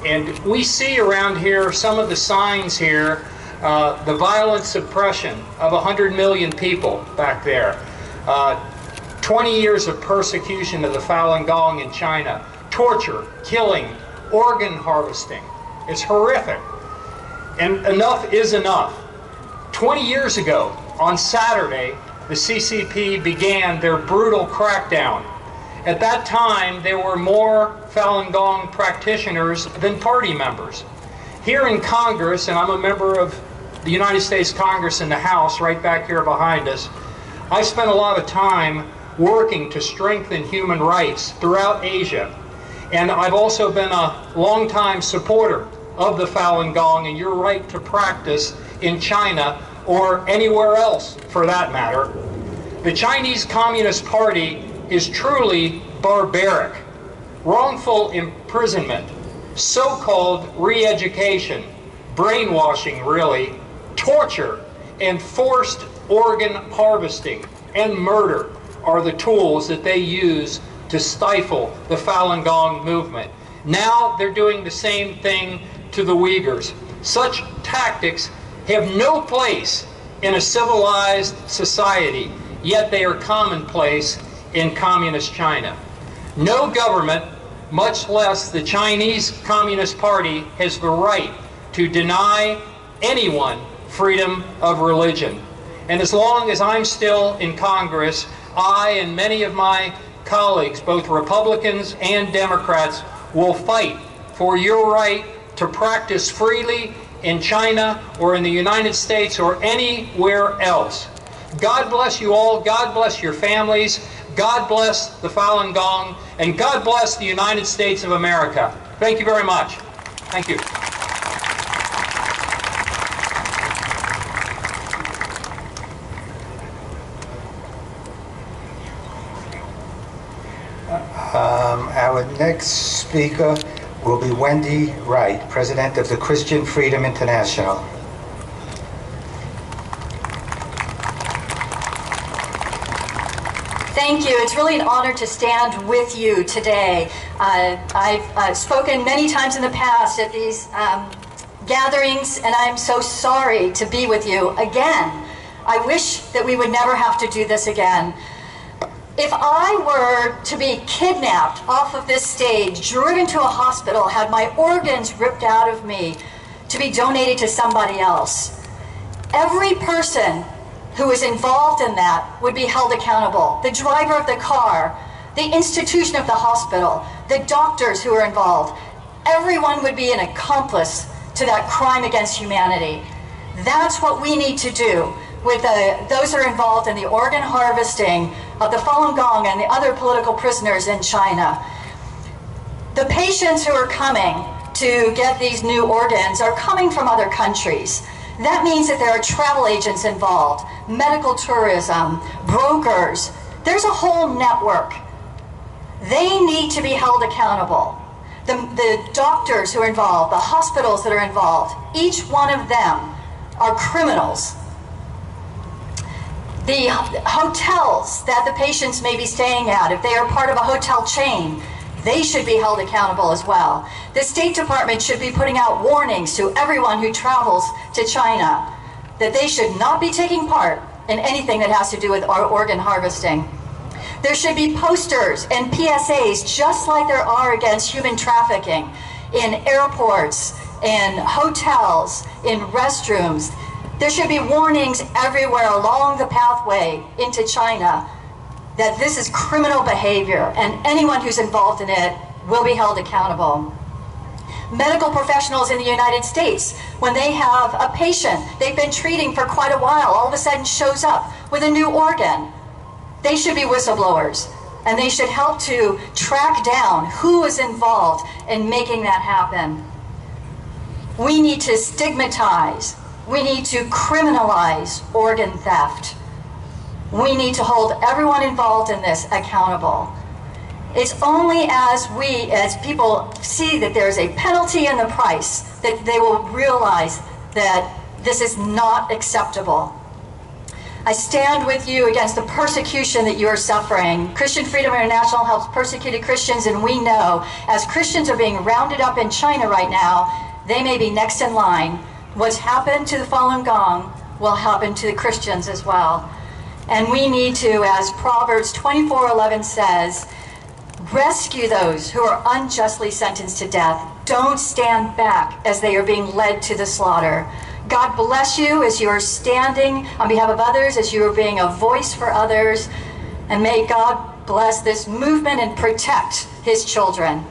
And we see around here some of the signs here, the violent suppression of 100 million people back there. 20 years of persecution of the Falun Gong in China. Torture, killing, organ harvesting. It's horrific. And enough is enough. 20 years ago, on Saturday, the CCP began their brutal crackdown. At that time, there were more Falun Gong practitioners than party members. Here in Congress, and I'm a member of the United States Congress in the House, right back here behind us, I spent a lot of time working to strengthen human rights throughout Asia. And I've also been a longtime supporter of the Falun Gong and your right to practice in China or anywhere else for that matter. The Chinese Communist Party is truly barbaric. Wrongful imprisonment, so-called re-education, brainwashing really, torture, and forced organ harvesting and murder are the tools that they use to stifle the Falun Gong movement. Now they're doing the same thing to the Uyghurs. Such tactics have no place in a civilized society, yet they are commonplace in communist China. No government, much less the Chinese Communist Party, has the right to deny anyone freedom of religion. And as long as I'm still in Congress, I and many of my colleagues, both Republicans and Democrats, will fight for your right to practice freely in China or in the United States or anywhere else. God bless you all. God bless your families. God bless the Falun Gong. And God bless the United States of America. Thank you very much. Thank you. Our next speaker will be Wendy Wright, President of the Christian Freedom International. Thank you. It's really an honor to stand with you today. I've spoken many times in the past at these gatherings, and I'm so sorry to be with you again. I wish that we would never have to do this again. If I were to be kidnapped off of this stage, driven to a hospital, had my organs ripped out of me to be donated to somebody else, every person who is involved in that would be held accountable. The driver of the car, the institution of the hospital, the doctors who are involved, everyone would be an accomplice to that crime against humanity. That's what we need to do with those who are involved in the organ harvesting of the Falun Gong and the other political prisoners in China. The patients who are coming to get these new organs are coming from other countries. That means that there are travel agents involved, medical tourism, brokers. There's a whole network. They need to be held accountable. The doctors who are involved, the hospitals that are involved, each one of them are criminals. The hotels that the patients may be staying at, if they are part of a hotel chain, they should be held accountable as well. The State Department should be putting out warnings to everyone who travels to China that they should not be taking part in anything that has to do with organ harvesting. There should be posters and PSAs just like there are against human trafficking in airports, in hotels, in restrooms. There should be warnings everywhere along the pathway into China that this is criminal behavior and anyone who's involved in it will be held accountable. Medical professionals in the United States, when they have a patient they've been treating for quite a while, all of a sudden shows up with a new organ, they should be whistleblowers, and they should help to track down who is involved in making that happen. We need to stigmatize, we need to criminalize organ theft. We need to hold everyone involved in this accountable. It's only as we, as people see that there's a penalty in the price, that they will realize that this is not acceptable. I stand with you against the persecution that you are suffering. Christian Freedom International helps persecuted Christians, and we know as Christians are being rounded up in China right now, they may be next in line. What's happened to the Falun Gong will happen to the Christians as well. And we need to, as Proverbs 24:11 says, rescue those who are unjustly sentenced to death. Don't stand back as they are being led to the slaughter. God bless you as you are standing on behalf of others, as you are being a voice for others. And may God bless this movement and protect his children.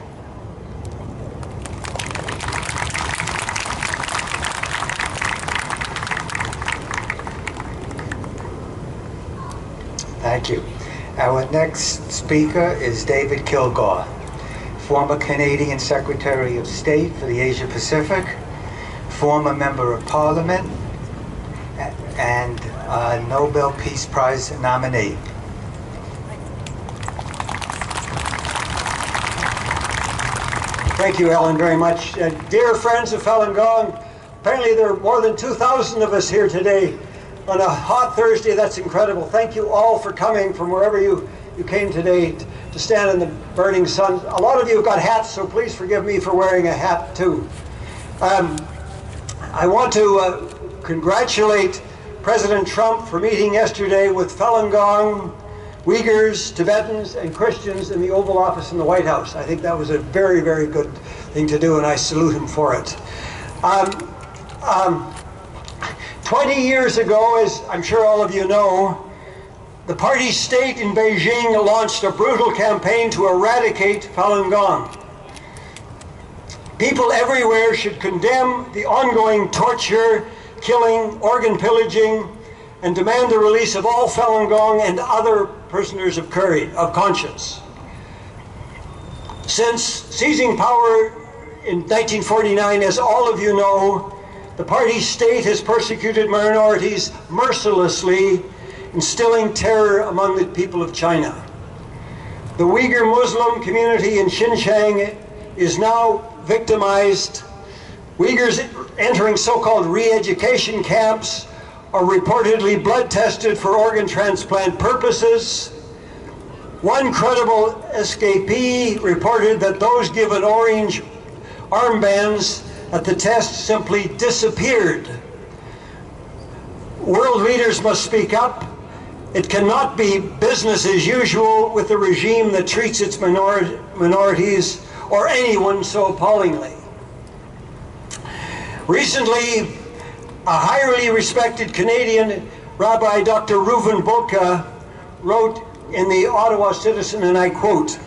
Thank you. Our next speaker is David Kilgore, former Canadian Secretary of State for the Asia Pacific, former Member of Parliament, and a Nobel Peace Prize nominee. Thank you, Ellen, very much. Dear friends of Falun Gong, apparently there are more than 2,000 of us here today. On a hot Thursday, that's incredible. Thank you all for coming from wherever you came today to stand in the burning sun. A lot of you have got hats, so please forgive me for wearing a hat too. I want to congratulate President Trump for meeting yesterday with Falun Gong, Uyghurs, Tibetans, and Christians in the Oval Office in the White House. I think that was a very, very good thing to do, and I salute him for it. 20 years ago, as I'm sure all of you know, the party state in Beijing launched a brutal campaign to eradicate Falun Gong. People everywhere should condemn the ongoing torture, killing, organ pillaging, and demand the release of all Falun Gong and other prisoners of conscience. Since seizing power in 1949, as all of you know, the party state has persecuted minorities mercilessly, instilling terror among the people of China. The Uyghur Muslim community in Xinjiang is now victimized. Uyghurs entering so-called re-education camps are reportedly blood tested for organ transplant purposes. One credible escapee reported that those given orange armbands at the test simply disappeared. World leaders must speak up. It cannot be business as usual with a regime that treats its minorities or anyone so appallingly. Recently, a highly respected Canadian Rabbi Dr. Reuven Bulka wrote in the Ottawa Citizen, and I quote,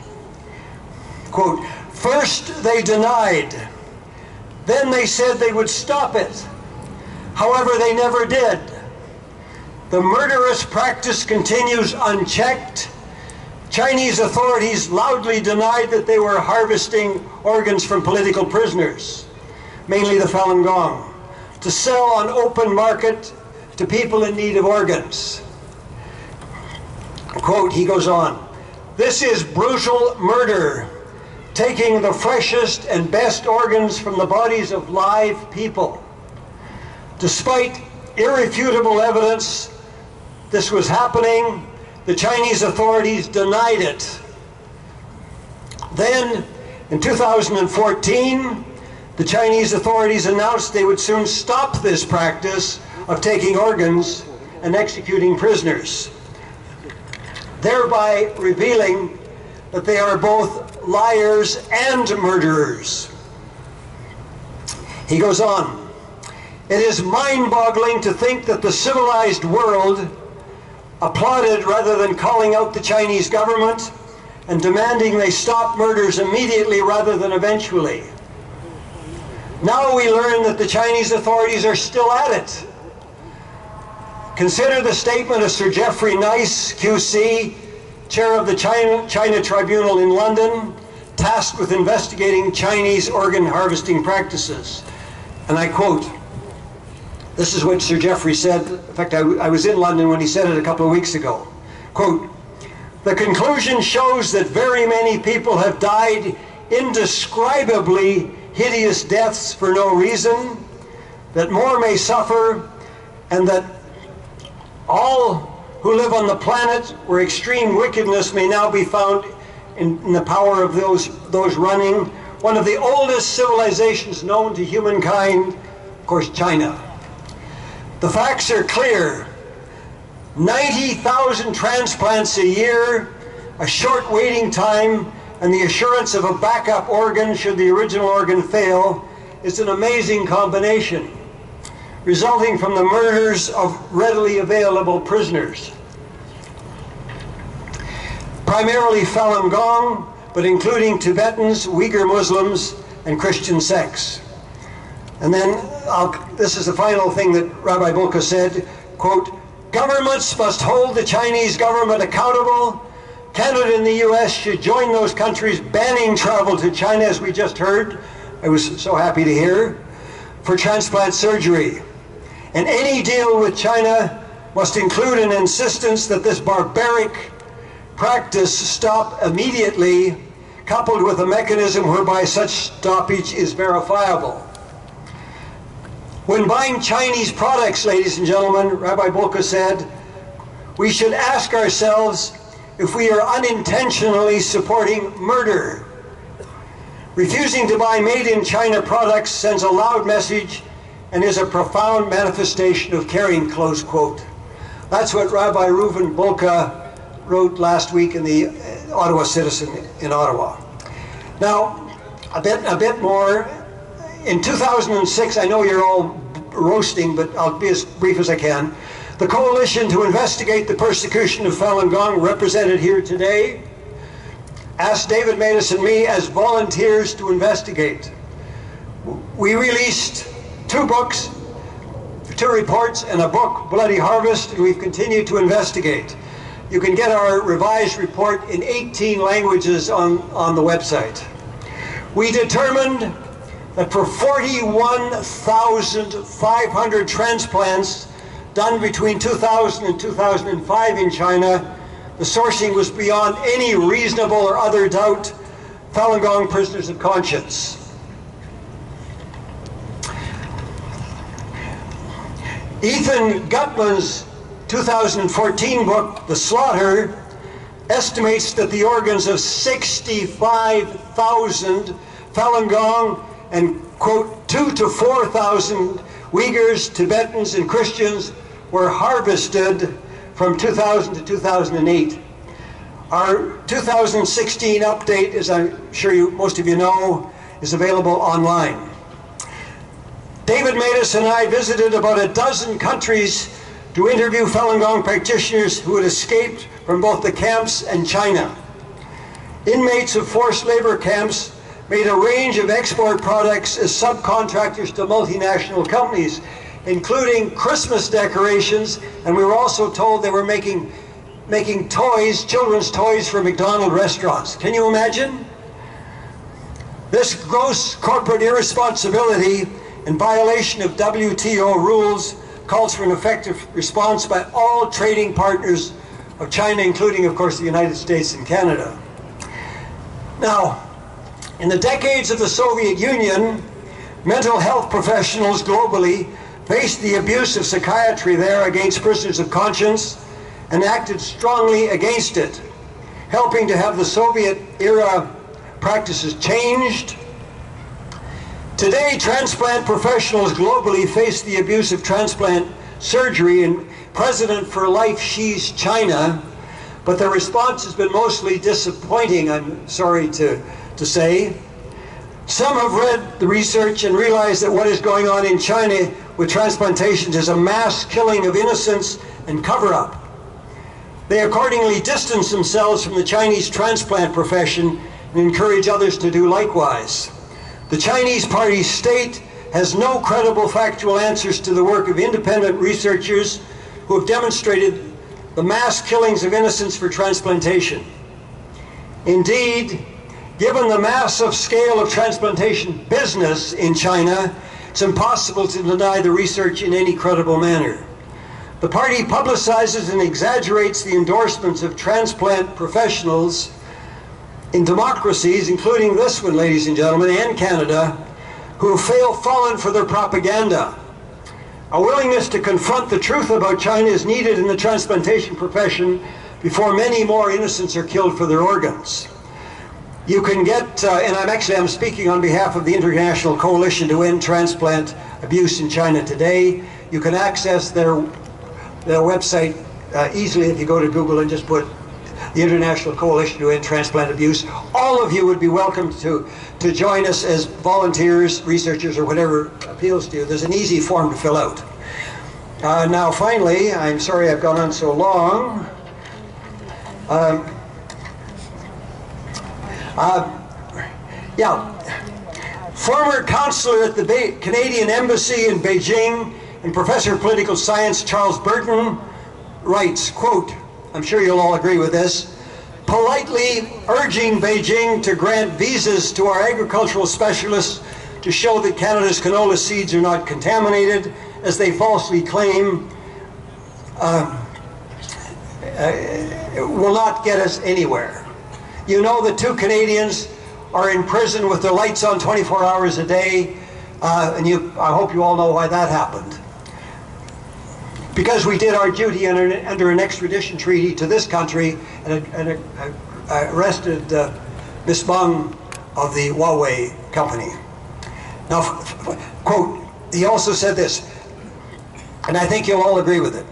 "First they denied, then they said they would stop it. However, they never did. The murderous practice continues unchecked. Chinese authorities loudly denied that they were harvesting organs from political prisoners, mainly the Falun Gong, to sell on open market to people in need of organs." Quote, he goes on, "This is brutal murder, taking the freshest and best organs from the bodies of live people. Despite irrefutable evidence this was happening, the Chinese authorities denied it. Then, in 2014, the Chinese authorities announced they would soon stop this practice of taking organs and executing prisoners, thereby revealing that they are both liars and murderers." He goes on, "It is mind-boggling to think that the civilized world applauded rather than calling out the Chinese government and demanding they stop murders immediately rather than eventually. Now we learn that the Chinese authorities are still at it. Consider the statement of Sir Geoffrey Nice, QC, chair of the China Tribunal in London, tasked with investigating Chinese organ harvesting practices. And I quote, this is what Sir Geoffrey said. In fact, I was in London when he said it a couple of weeks ago. Quote, "The conclusion shows that very many people have died indescribably hideous deaths for no reason, that more may suffer, and that all who live on the planet where extreme wickedness may now be found in the power of those running one of the oldest civilizations known to humankind, of course, China. The facts are clear. 90,000 transplants a year, a short waiting time, and the assurance of a backup organ should the original organ fail is an amazing combination, resulting from the murders of readily available prisoners. Primarily Falun Gong, but including Tibetans, Uyghur Muslims, and Christian sects." And then, this is the final thing that Rabbi Bulka said, quote, "Governments must hold the Chinese government accountable. Canada and the US should join those countries banning travel to China, as we just heard, I was so happy to hear, for transplant surgery. And any deal with China must include an insistence that this barbaric practice stop immediately, coupled with a mechanism whereby such stoppage is verifiable. When buying Chinese products, ladies and gentlemen," Rabbi Bulka said, "we should ask ourselves if we are unintentionally supporting murder. Refusing to buy made-in-China products sends a loud message and is a profound manifestation of caring," close quote. That's what Rabbi Reuven Bulka wrote last week in the Ottawa Citizen in Ottawa. Now, a bit more. In 2006, I know you're all roasting, but I'll be as brief as I can. The Coalition to Investigate the Persecution of Falun Gong, represented here today, asked David Matus and me as volunteers to investigate. We released 2 books, 2 reports, and a book, Bloody Harvest, and we've continued to investigate. You can get our revised report in 18 languages on the website. We determined that for 41,500 transplants done between 2000 and 2005 in China, the sourcing was beyond any reasonable or other doubt Falun Gong prisoners of conscience. Ethan Gutman's 2014 book, The Slaughter, estimates that the organs of 65,000 Falun Gong and, quote, 2,000 to 4,000 Uyghurs, Tibetans, and Christians were harvested from 2000 to 2008. Our 2016 update, as I'm sure most of you know, is available online. David Matus and I visited about a dozen countries to interview Falun Gong practitioners who had escaped from both the camps and China. Inmates of forced labor camps made a range of export products as subcontractors to multinational companies, including Christmas decorations, and we were also told they were making toys, children's toys for McDonald's restaurants. Can you imagine? This gross corporate irresponsibility in violation of WTO rules calls for an effective response by all trading partners of China, including, of course, the United States and Canada. Now, in the decades of the Soviet Union, mental health professionals globally faced the abuse of psychiatry there against prisoners of conscience and acted strongly against it, helping to have the Soviet-era practices changed. Today, transplant professionals globally face the abuse of transplant surgery, and President for Life Xi's China, but their response has been mostly disappointing, I'm sorry to say. Some have read the research and realized that what is going on in China with transplantations is a mass killing of innocents and cover-up. They accordingly distance themselves from the Chinese transplant profession and encourage others to do likewise. The Chinese Party state has no credible factual answers to the work of independent researchers who have demonstrated the mass killings of innocents for transplantation. Indeed, given the massive scale of transplantation business in China, it's impossible to deny the research in any credible manner. The party publicizes and exaggerates the endorsements of transplant professionals in democracies, including this one, ladies and gentlemen, and Canada, who have fallen for their propaganda. A willingness to confront the truth about China is needed in the transplantation profession before many more innocents are killed for their organs. You can get, and I'm speaking on behalf of the International Coalition to End Transplant Abuse in China today. You can access their website easily if you go to Google and just put the International Coalition to End Transplant Abuse. All of you would be welcome to join us as volunteers, researchers, or whatever appeals to you. There's an easy form to fill out. Now finally, I'm sorry I've gone on so long. Former counselor at the Canadian Embassy in Beijing and professor of political science Charles Burton writes, quote, I'm sure you'll all agree with this, politely urging Beijing to grant visas to our agricultural specialists to show that Canada's canola seeds are not contaminated, as they falsely claim, will not get us anywhere. You know that 2 Canadians are in prison with their lights on 24 hours a day, and I hope you all know why that happened. Because we did our duty under an extradition treaty to this country and arrested Miss Meng of the Huawei company. Now, quote, he also said this, and I think you'll all agree with it.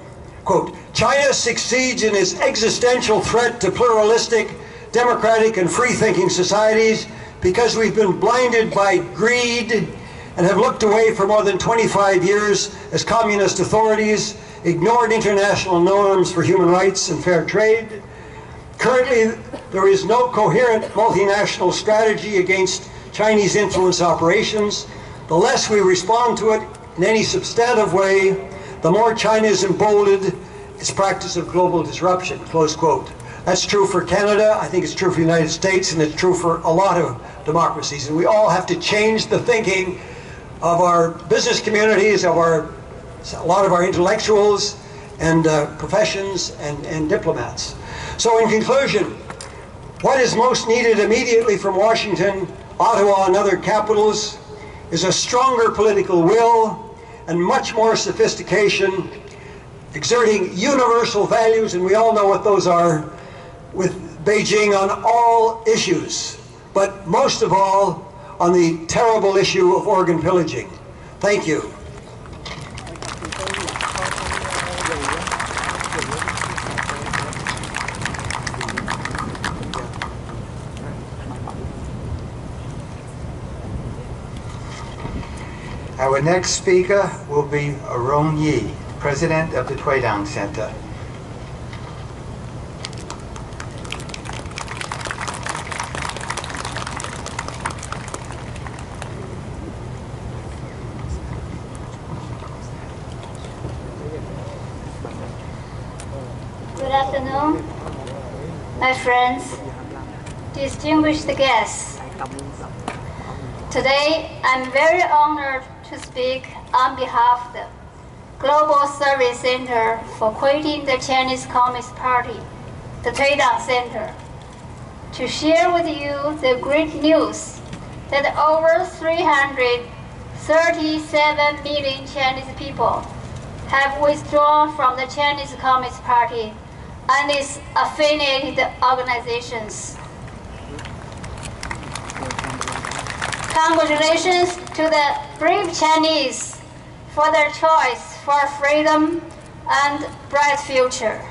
Quote, China succeeds in its existential threat to pluralistic, democratic, and free-thinking societies because we've been blinded by greed and have looked away for more than 25 years as communist authorities ignored international norms for human rights and fair trade. Currently, there is no coherent multinational strategy against Chinese influence operations. The less we respond to it in any substantive way, the more China is emboldened its practice of global disruption, close quote. That's true for Canada, I think it's true for the United States, and it's true for a lot of democracies. And we all have to change the thinking of our business communities, of a lot of our intellectuals and professions and diplomats. So in conclusion, what is most needed immediately from Washington, Ottawa, and other capitals is a stronger political will and much more sophistication, exerting universal values, and we all know what those are, with Beijing on all issues, but most of all on the terrible issue of organ pillaging. Thank you. Our next speaker will be Aron Yi, President of the Tweedang Center. Good afternoon, my friends, distinguished guests. Today, I'm very honored to speak on behalf of the Global Service Center for Quitting the Chinese Communist Party, the Tweedang Center, to share with you the great news that over 337 million Chinese people have withdrawn from the Chinese Communist Party and its affiliated organizations. Congratulations to the brave Chinese for their choice for freedom and bright future.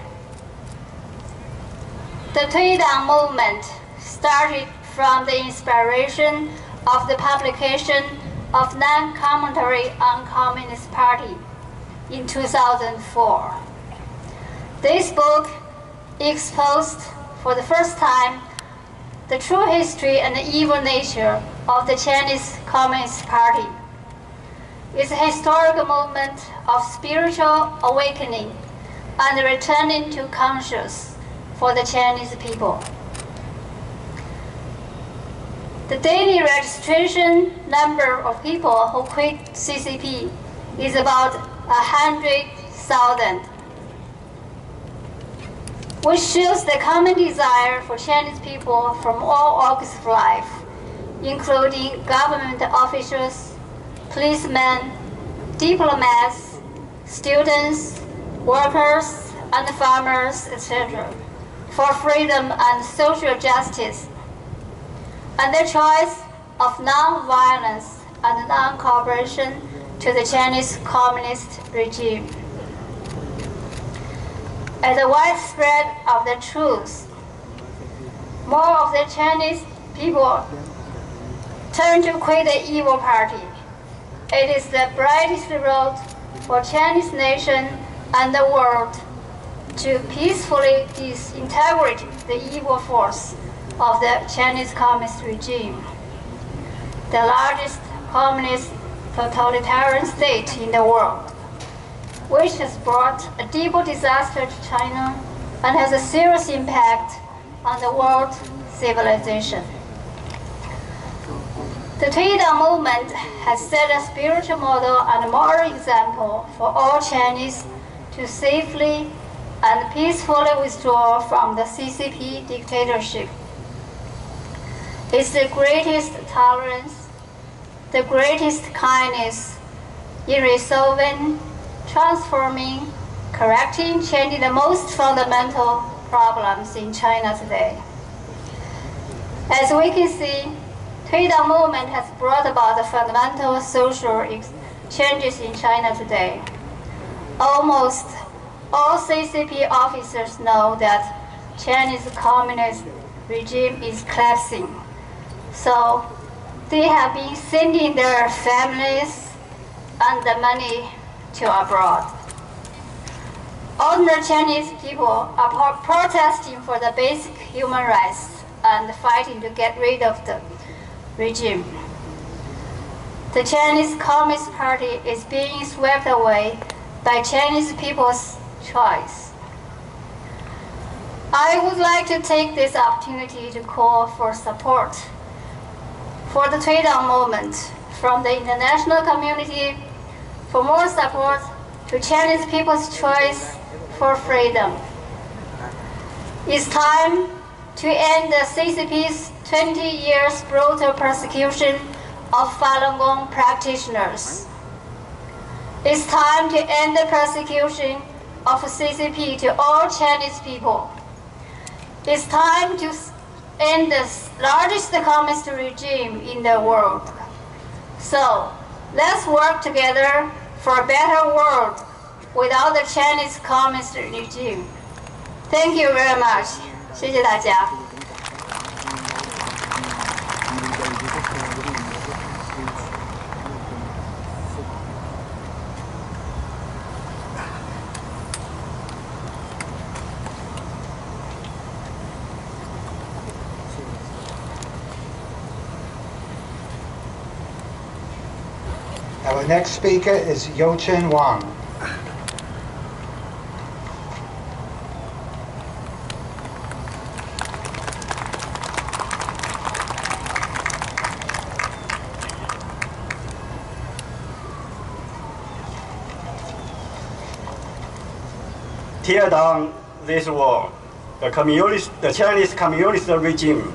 The Tweedang movement started from the inspiration of the publication of Non-Commentary on Communist Party in 2004. This book exposed for the first time the true history and the evil nature of the Chinese Communist Party. It's a historical movement of spiritual awakening and returning to conscience for the Chinese people. The daily registration number of people who quit CCP is about 100,000, which shows the common desire for Chinese people from all walks of life, including government officials, policemen, diplomats, students, workers, and farmers, etc., for freedom and social justice, and their choice of non-violence and non-cooperation to the Chinese Communist regime. As a widespread of the truth, more of the Chinese people turn to quit the evil party. It is the brightest road for Chinese nation and the world to peacefully disintegrate the evil force of the Chinese Communist regime, the largest communist totalitarian state in the world, which has brought a deep disaster to China and has a serious impact on the world civilization. The Tweedang movement has set a spiritual model and moral example for all Chinese to safely and peacefully withdraw from the CCP dictatorship. It's the greatest tolerance, the greatest kindness in resolving, transforming, correcting, changing the most fundamental problems in China today. As we can see, Tweedang movement has brought about the fundamental social changes in China today. Almost all CCP officers know that Chinese communist regime is collapsing. So they have been sending their families and the money to abroad. Ordinary Chinese people are protesting for the basic human rights and fighting to get rid of the regime. The Chinese Communist Party is being swept away by Chinese people's choice. I would like to take this opportunity to call for support for the Tweedang movement from the international community for more support to Chinese people's choice for freedom. It's time to end the CCP's 20 years brutal persecution of Falun Gong practitioners. It's time to end the persecution of CCP to all Chinese people. It's time to end the largest communist regime in the world. So, let's work together for a better world without the Chinese communist regime. Thank you very much. 谢谢大家。Our next speaker is Yo-Chin Wang. Tear down this wall, the Chinese communist regime.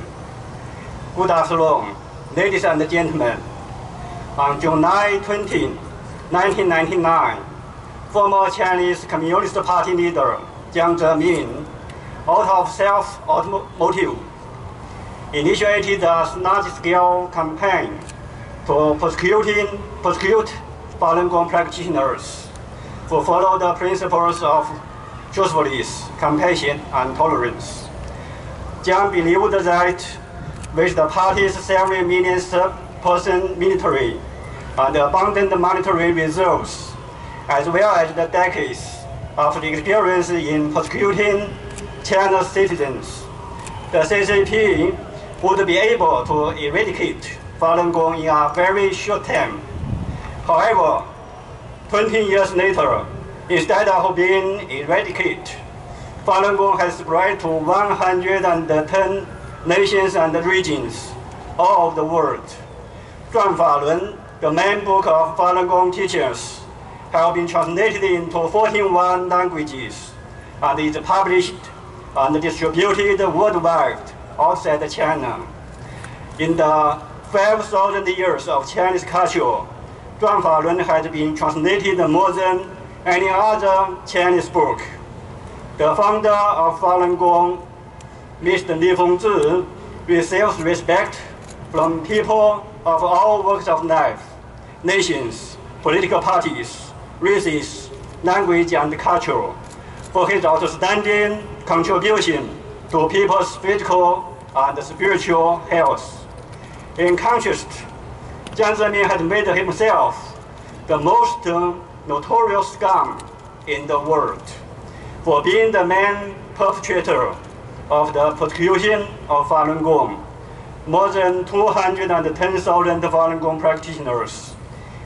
Good afternoon, ladies and gentlemen. On July 20, 1999, former Chinese Communist Party leader Jiang Zemin, out of self-motive, initiated a large-scale campaign to persecute Falun Gong practitioners who follow the principles of truthfulness, compassion, and tolerance. Jiang believed that with the party's 7 million person military and abundant monetary reserves, as well as the decades of the experience in persecuting China's citizens, the CCP would be able to eradicate Falun Gong in a very short time. However, 20 years later, instead of being eradicated, Falun Gong has spread to 110 nations and regions all over the world. Zhuang Falun, the main book of Falun Gong teachings, have been translated into 41 languages and is published and distributed worldwide outside China. In the 5,000 years of Chinese culture, Zhuang Falun has been translated more than any other Chinese book. The founder of Falun Gong, Mr. Li Fengzhi, receives respect from people of all walks of life, nations, political parties, races, language, and culture, for his outstanding contribution to people's physical and spiritual health. In contrast, Jiang Zemin has made himself the most notorious scum in the world for being the main perpetrator of the persecution of Falun Gong. More than 210,000 Falun Gong practitioners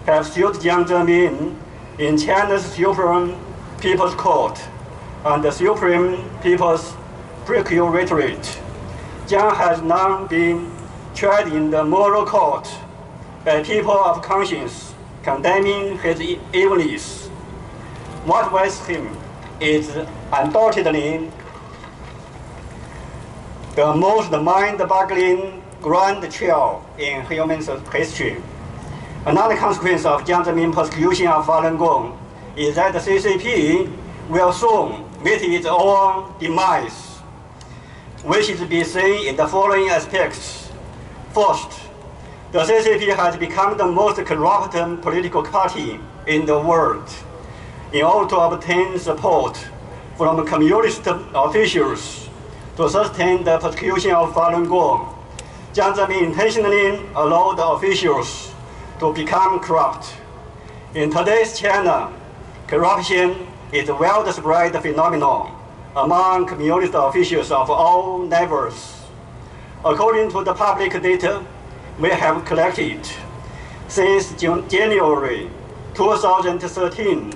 have sued Jiang Zemin in China's Supreme People's Court and the Supreme People's Procuratorate. Jiang has now been tried in the moral court by people of conscience condemning his evilness. What awaits him is undoubtedly the most mind-boggling grand trial in human history. Another consequence of Jiang Zemin's persecution of Falun Gong is that the CCP will soon meet its own demise, which is to be seen in the following aspects. First, the CCP has become the most corrupt political party in the world. In order to obtain support from communist officials to sustain the persecution of Falun Gong, Jiang Zemin intentionally allowed the officials to become corrupt. In today's China, corruption is a widespread phenomenon among communist officials of all levels. According to the public data we have collected, since January 2013,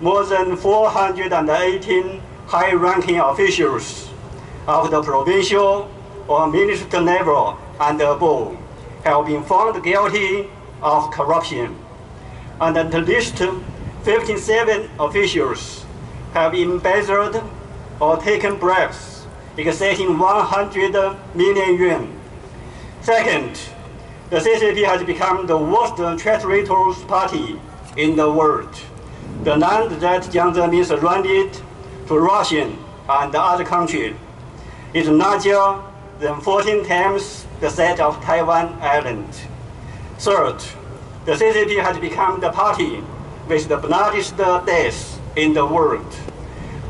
more than 418 high-ranking officials of the provincial or minister level and above have been found guilty of corruption, and at least 57 officials have embezzled or taken bribes exceeding 100 million yuan. Second, the CCP has become the worst traitorous party in the world. The land that Jiang Zemin surrendered to Russia and other countries is larger than 14 times the size of Taiwan Island. Third, the CCP has become the party with the bloodiest deaths in the world.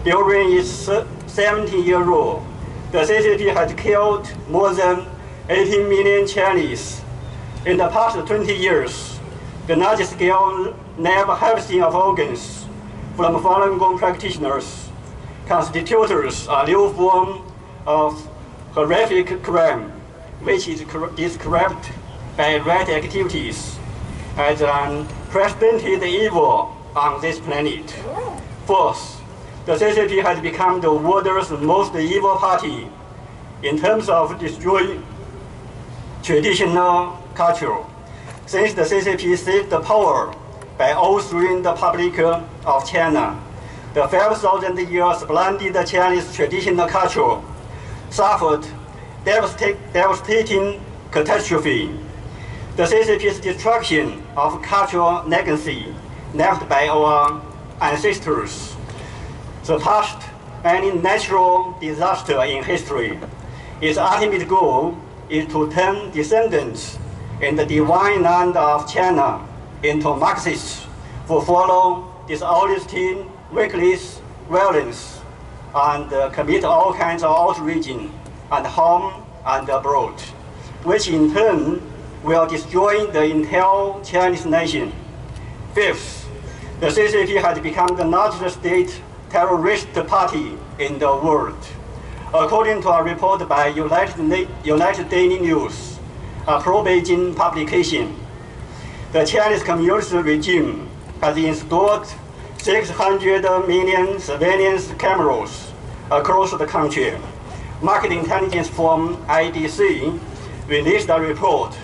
During its 70-year rule, the CCP has killed more than 18 million Chinese. In the past 20 years, the large-scale naval harvesting of organs from Falun Gong practitioners constitutes a new form of horrific crime, which is described by right activities as an unprecedented evil on this planet. Fourth, the CCP has become the world's most evil party in terms of destroying traditional culture. Since the CCP seized the power by overthrowing the Republic of China, the 5,000 years splendid Chinese traditional culture suffered devastating catastrophe. The CCP's destruction of cultural legacy left by our ancestors surpassed any natural disaster in history. Its ultimate goal is to turn descendants in the divine land of China into Marxists who follow dishonesty, reckless violence, and commit all kinds of outrage and harm and abroad, which in turn will destroy the entire Chinese nation. Fifth, the CCP has become the largest state terrorist party in the world. According to a report by United Daily News, a pro-Beijing publication, the Chinese Communist regime has installed 600 million surveillance cameras across the country. Market intelligence firm IDC released a report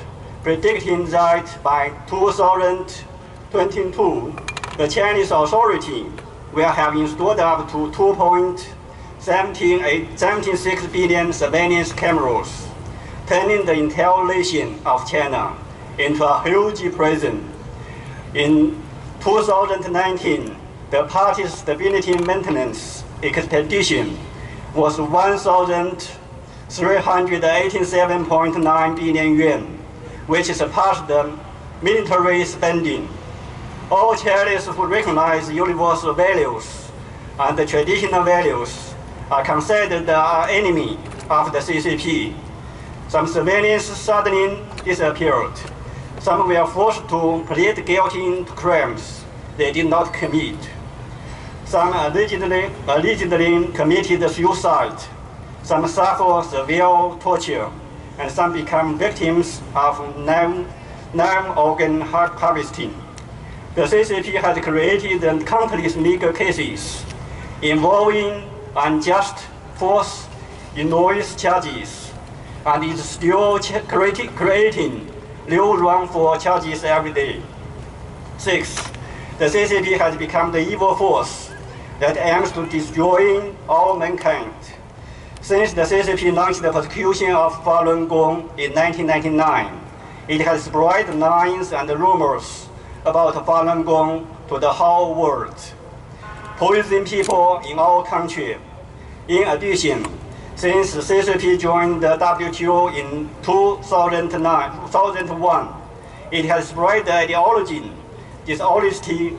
predicting that by 2022, the Chinese authority will have installed up to 2.76 billion surveillance cameras, turning the entire nation of China into a huge prison. In 2019, the party's stability maintenance expedition was 1,387.9 billion yuan, which surpassed the military spending. All Chinese who recognize universal values and the traditional values are considered an enemy of the CCP. Some civilians suddenly disappeared. Some were forced to plead guilty to crimes they did not commit. Some allegedly committed suicide. Some suffer severe torture, and some become victims of non-organ harvesting. The CCP has created countless legal cases involving unjust force invoice charges, and is still creating new wrongful charges every day. Sixth, the CCP has become the evil force that aims to destroy all mankind. Since the CCP launched the persecution of Falun Gong in 1999, it has spread lies and rumors about Falun Gong to the whole world, poisoning people in all countries. In addition, since the CCP joined the WTO in 2001, it has spread the ideology, dishonesty,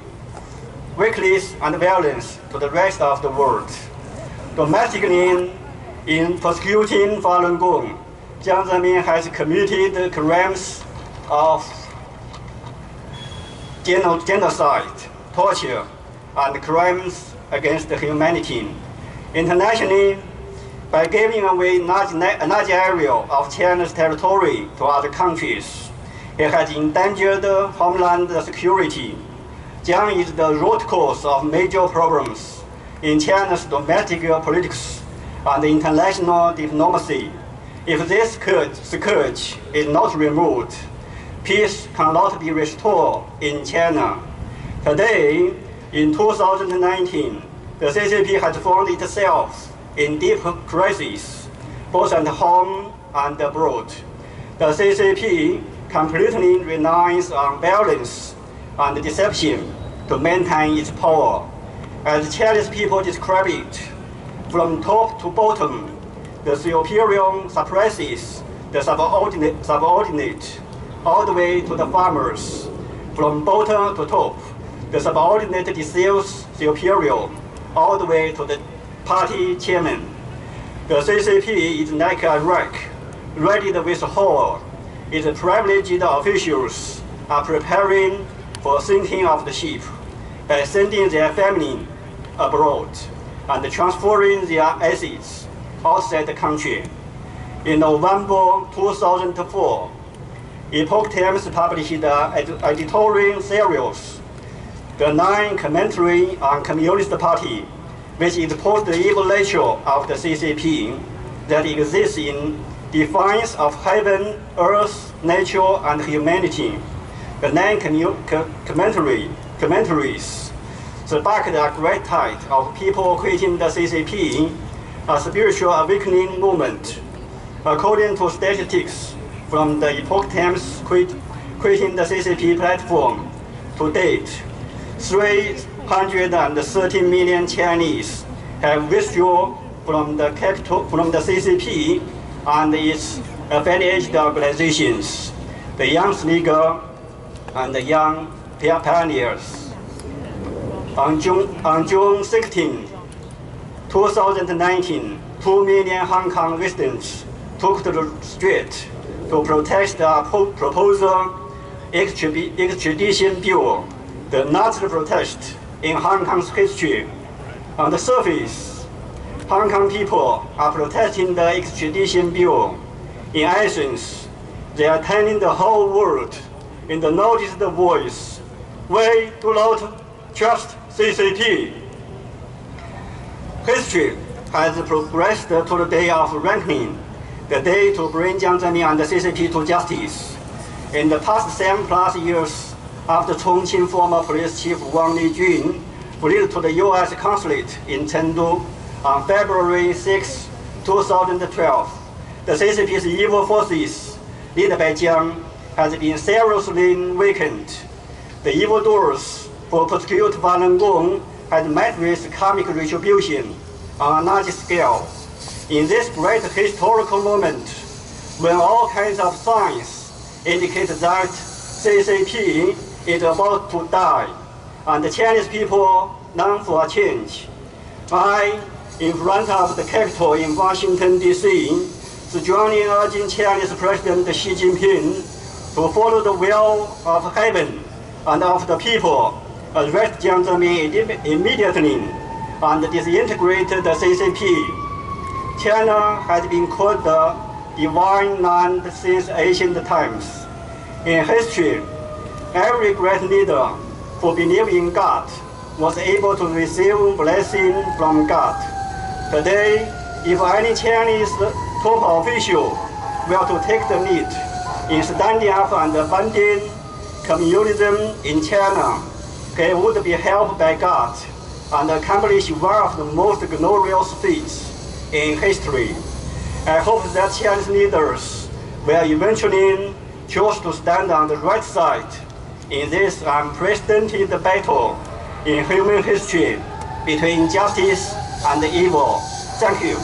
weakness, and violence to the rest of the world. Domestically, in persecuting Falun Gong, Jiang Zemin has committed crimes of genocide, torture, and crimes against humanity. Internationally, by giving away a large area of China's territory to other countries, it has endangered homeland security. Jiang is the root cause of major problems in China's domestic politics and international diplomacy. If this scourge is not removed, peace cannot be restored in China. Today, in 2019, the CCP has found itself in deep crisis, both at home and abroad. The CCP completely relies on violence and deception to maintain its power. As Chinese people describe it, from top to bottom, the superior suppresses the subordinate, all the way to the farmers. From bottom to top, the subordinate deceives superior, all the way to the party chairman. The CCP is like a wreck, ready with horror. Its privileged officials are preparing for sinking of the ship by sending their family abroad and transferring their assets outside the country. In November 2004, Epoch Times published the editorial series, The Nine Commentary on Communist Party, which exposed the evil nature of the CCP that exists in defiance of heaven, earth, nature, and humanity. The nine commentaries sparked a great tide of people quitting the CCP, a spiritual awakening movement. According to statistics from the Epoch Times quitting the CCP platform, to date, 330 million Chinese have withdrawn from the CCP and its affiliated organizations, the Young League and the Young Pioneers. On June 16, 2019, 2 million Hong Kong residents took to the street to protest a proposed extradition bill, the largest protest in Hong Kong's history. On the surface, Hong Kong people are protesting the extradition bill. In essence, they are telling the whole world in the noticed voice, we do not trust CCP. History has progressed to the day of reckoning, the day to bring Jiang Zemin and the CCP to justice. In the past 7+ years, after Chongqing former police chief Wang Lijun fled to the U.S. consulate in Chengdu on February 6, 2012, the CCP's evil forces, led by Jiang, has been seriously weakened. The evildoers who persecute Falun Gong has met with karmic retribution on a large scale. In this great historical moment, when all kinds of signs indicate that CCP is about to die, and the Chinese people long for a change, I, in front of the Capitol in Washington, D.C., strongly urging Chinese President Xi Jinping to follow the will of heaven and of the people, arrest Jiang Zemin immediately, and disintegrate the CCP. China has been called the divine land since ancient times. In history, every great leader who believed in God was able to receive blessing from God. Today, if any Chinese top official were to take the lead in standing up and funding communism in China, he would be helped by God and accomplish one of the most glorious feats in history. I hope that Chinese leaders will eventually choose to stand on the right side in this unprecedented battle in human history between justice and evil. Thank you.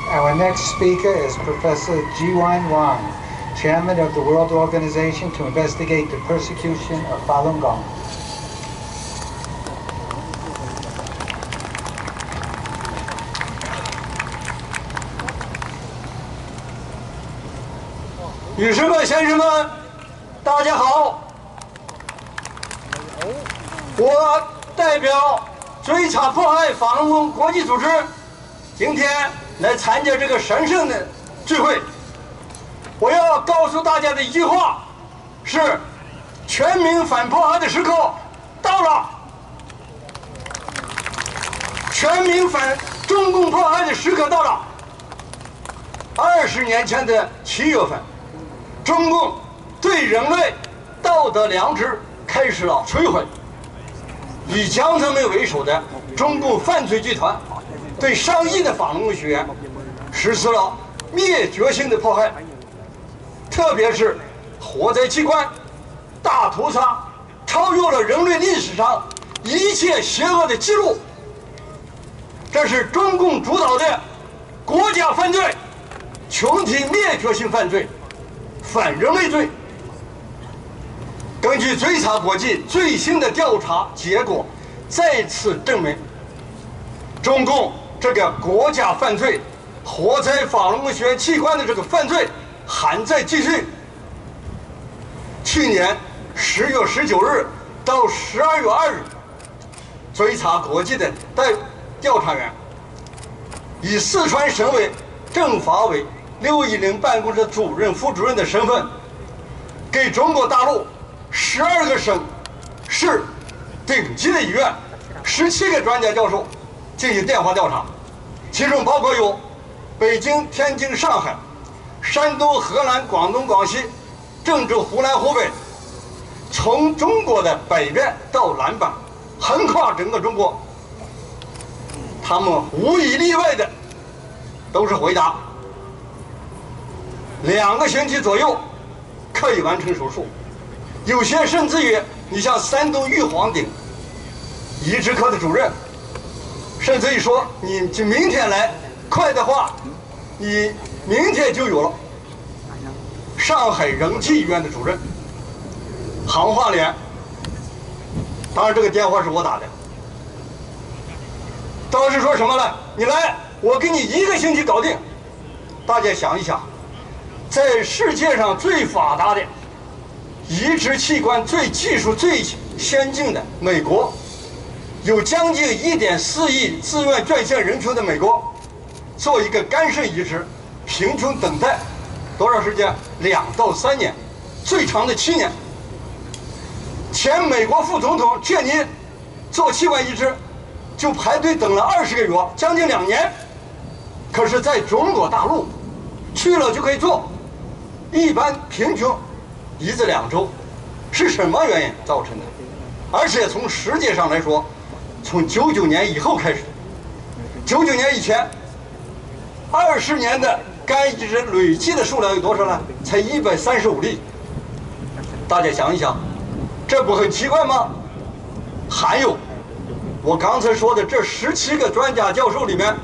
Our next speaker is Professor Jiwan Wang, Chairman of the World Organization to Investigate the Persecution of Falun Gong.女士们、先生们，大家好！我代表追查迫害法轮功国际组织，今天来参加这个神圣的聚会。我要告诉大家的一句话是：全民反迫害的时刻到了，全民反中共迫害的时刻到了。20年前的7月份，中共对人类道德良知开始了摧毁。以江泽民为首的中共犯罪集团对上亿的法轮功学员实施了灭绝性的迫害，特别是活摘器官、大屠杀，超越了人类历史上一切邪恶的记录。这是中共主导的国家犯罪、群体灭绝性犯罪、反人类罪。根据追查国际最新的调查结果，再次证明，中共这个国家犯罪、活摘法轮功学员器官的这个犯罪还在继续。去年10月19日到12月2日，追查国际的调查员以四川省委政法委610办公室主任、副主任的身份，给中国大陆12个省市顶级的医院17个专家教授进行电话调查，其中包括有北京、天津、上海、山东、河南、广东、广西、郑州、湖南、湖北，从中国的北边到南边，横跨整个中国，他们无一例外的都是回答2个星期左右可以完成手术。有些甚至于，你像山东玉皇顶移植科的主任，甚至于说你就明天来，快的话你明天就有了。上海仁济医院的主任杭化莲，当然这个电话是我打的，当时说什么呢？你来，我给你1个星期搞定。大家想一想，在世界上最发达的移植器官技术最先进的美国，有将近1.4亿自愿捐献人群的美国，做一个肝肾移植，平均等待多长时间？2到3年，最长的7年。前美国副总统切尼做器官移植就排队等了20个月，将近2年。可是在中国大陆去了就可以做，一般平均1至2周，是什么原因造成的？而且从世界上来说，从99年以后开始，99年以前，20年的肝移植累计的数量有多少呢？才135例。大家想一想，这不很奇怪吗？还有，我刚才说的这17个专家教授里面，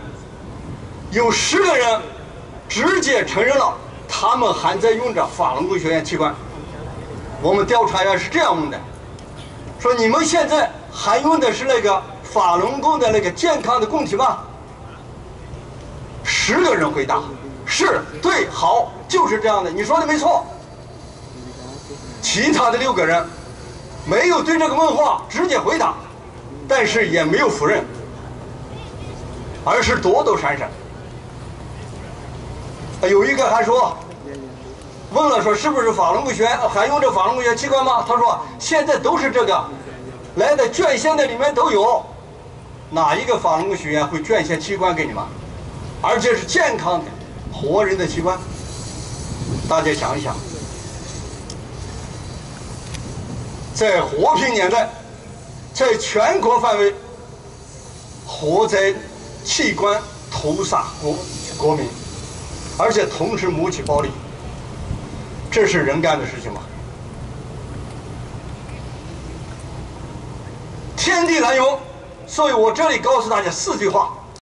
有10个人直接承认了他们还在用着法轮功学员器官。我们调查员是这样问的，说你们现在还用的是那个法轮功的那个健康的供体吗？10个人回答是，对，好，就是这样的，你说的没错。其他的6个人没有对这个问话直接回答，但是也没有否认，而是躲躲闪闪。有一个还说，问了说是不是法轮功学员还用这法轮功学员器官吗？他说现在都是这个，来的捐献的里面都有，哪一个法轮功学员会捐献器官给你们？而且是健康的活人的器官。大家想一想，在和平年代，在全国范围活摘器官屠杀国民，而且同时谋起暴力，这是人干的事情吗？天地难容，所以我这里告诉大家4句话。